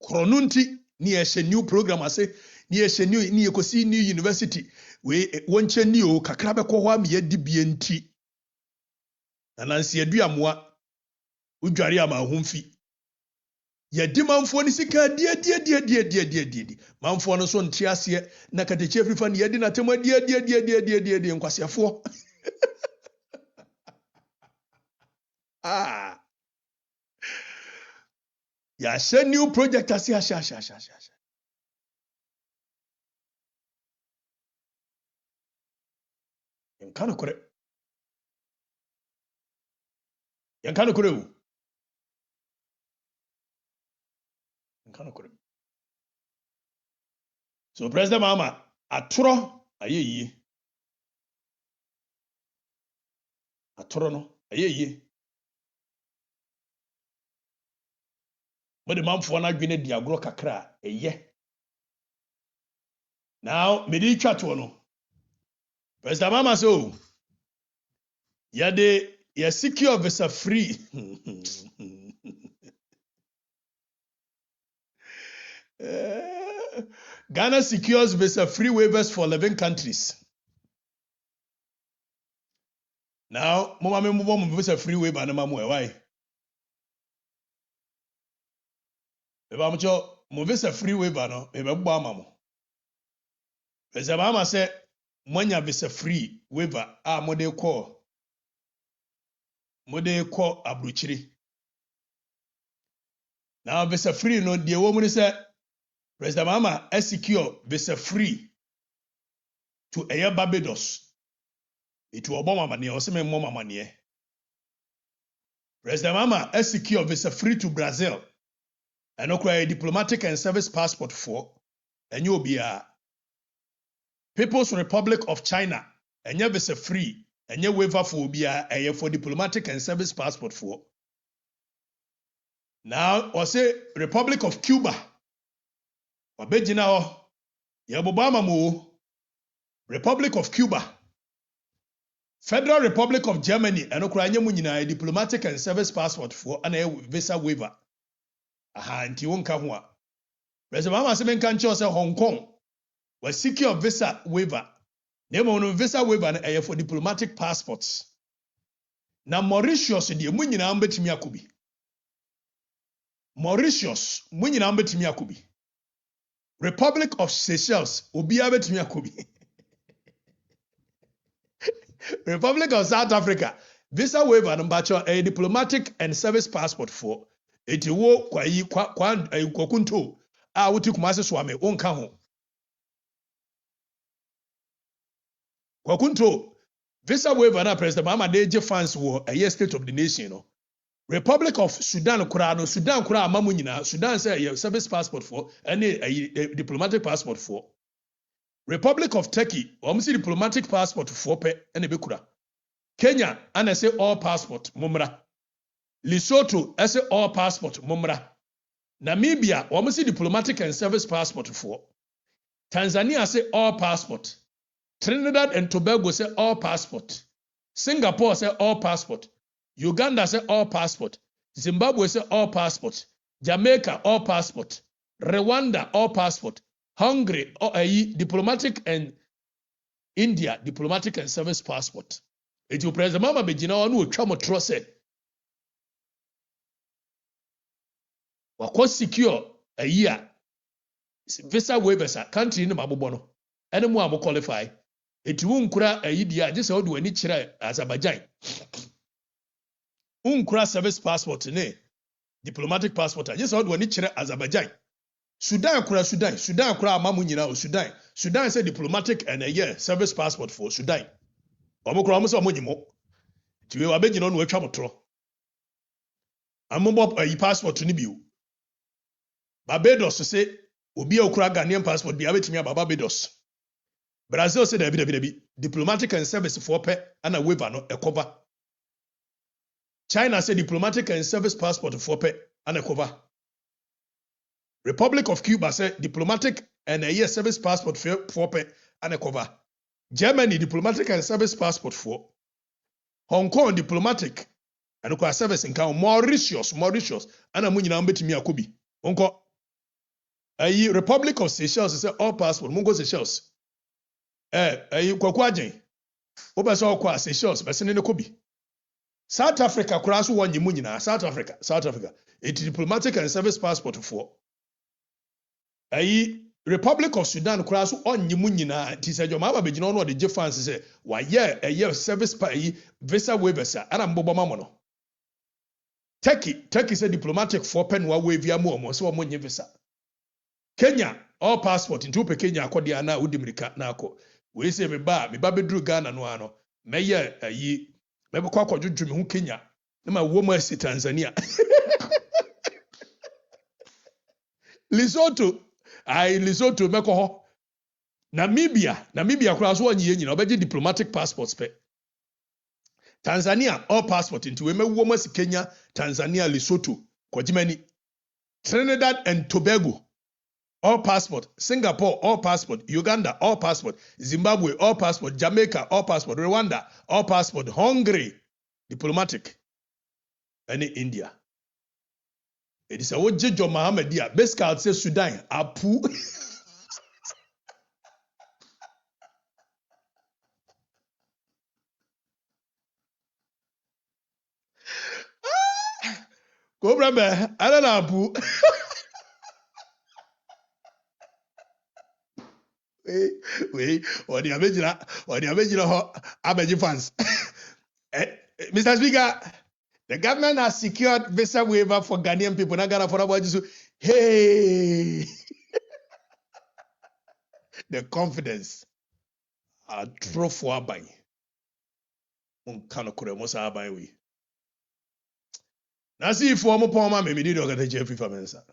Kronunti ni a new program ase ni a new ni ekosi new university we wonche ni o kakra be ko ho am ye dibie nti anansi aduamoa udware ama ahomfi ye di manfo ni sika die manfo no so nte ase na Okatakyie Afrifa ni ye di na tema die nkwasiafo ah ya share new project ase asha Yankano kore so President Mahama atoro ayeye atoro no ayeye But manfo na adwene di agro kakra eye now me di twato no President Mahama so ya secure visa free Ghana secures visa-free waivers for 11 countries. Now, mama me move visa-free waiver na mamu why? Eba mcho mo visa-free waiver no ebe gbo amamu. Visa mama say mwanya visa-free waiver a mode ko abruchiri. Now visa-free no die wo mu ni say President Mahama secure visa-free to Air Barbados. It will bomb money or some more money. President Mahama secure visa-free to Brazil and acquire diplomatic and service passport for and you'll be a People's Republic of China and you visa-free and you waiver for be a for diplomatic and service passport for. Now, or say Republic of Cuba. Wabejina Yabobama mu Republic of Cuba, Federal Republic of Germany, and Ukraine munyina diplomatic and service passport for an visa waiver. Aha, nti wonka ho. President Mahama semen kan cho say Hong Kong was secure visa waiver. Name on visa waiver na for diplomatic passports. Na Mauritius de munyina mbetimi akobi. Mauritius munyina mbetimi akobi. Republic of Seychelles, Obia betumi akobi. Republic of South Africa, visa waiver number a diplomatic and service passport for eti wo kwakunto a wuti kumase swame onka ho. Kwakunto visa waiver na President Mahama dey fans wo a state of the nation no. Republic of Sudan Sudan kura amamu nyina Sudan say service passport for any diplomatic passport for. Republic of Turkey omsi diplomatic passport for pe ene bekura. Kenya ana say all passport mumra. Lesotho say all passport mumra. Namibia omsi diplomatic and service passport for. Tanzania say all passport. Trinidad and Tobago say all passport. Singapore say all passport. Uganda say all passport. Zimbabwe say all passport. Jamaica all passport. Rwanda all passport. Hungary diplomatic and India diplomatic and service passport. It will President Mahama begina wanu otwa motro say. Wako secure a year. Visa waivers country ni mabobo no. Ene mu abo qualify. It won kura dia je say odu ani kire Azerbaijan. Unkura service passport ne diplomatic passport just how do we chere Azerbaijan. Sudan kura amamu nyina o Sudan say diplomatic and a year service passport for Sudan. Omo kura omo say omo nyimo. Ti we wabegina no atwa motro. Amobo passport ni biu. Barbados say obi okura Ghanaian passport bi abetimi Barbados. Brazil say David diplomatic and service for pe ana waiver no e cover. China said diplomatic and service passport for pe and a cover. Republic of Cuba said diplomatic and a year service passport for pe and a cover. Germany diplomatic and service passport for. Hong Kong diplomatic and a service in count. Mauritius and a munyina mbetimi akobi. Onko a Republic of Seychelles say all passport mungo Seychelles. Kwakwajen. Oba so kwa Seychelles besene ne kobi. South Africa kurasu wonyi munyina South Africa it diplomatic and service passport for Republic of Sudan kurasu onyi munyina tisejo mama begina no de fans say wa ye service visa waivers ana mbobo mamono Turkey say diplomatic for pen wa wavia mu omo so omo nye visa Kenya all passport into pe Kenya akodi ana udimirika na akọ we say me ba bedru Ghana no ano meye Mebe kwa juju me hu Kenya na ma wo ma si Tanzania. Lesotho meko ho. Namibia kura so onye nyina obeje diplomatic passports pe. Tanzania all passport into we wo ma si Kenya, Tanzania, Lesotho, Kwajimani. Trinidad and Tobago all passport. Singapore all passport. Uganda all passport. Zimbabwe all passport. Jamaica all passport. Rwanda all passport. Hungary diplomatic. And India. It is a Jojo Mohammed dia. Best card says Sudan. Apu. Obrame, I don't know. Wait, or the original Abeji fans. Mr. Speaker, the government has secured visa waiver for Ghanaian people. Not Ghana for about you. Hey, the confidence. I drove for by. Unkano Mosa by we. Now see if former Palmer may be the Okatakyie Afrifa mensa.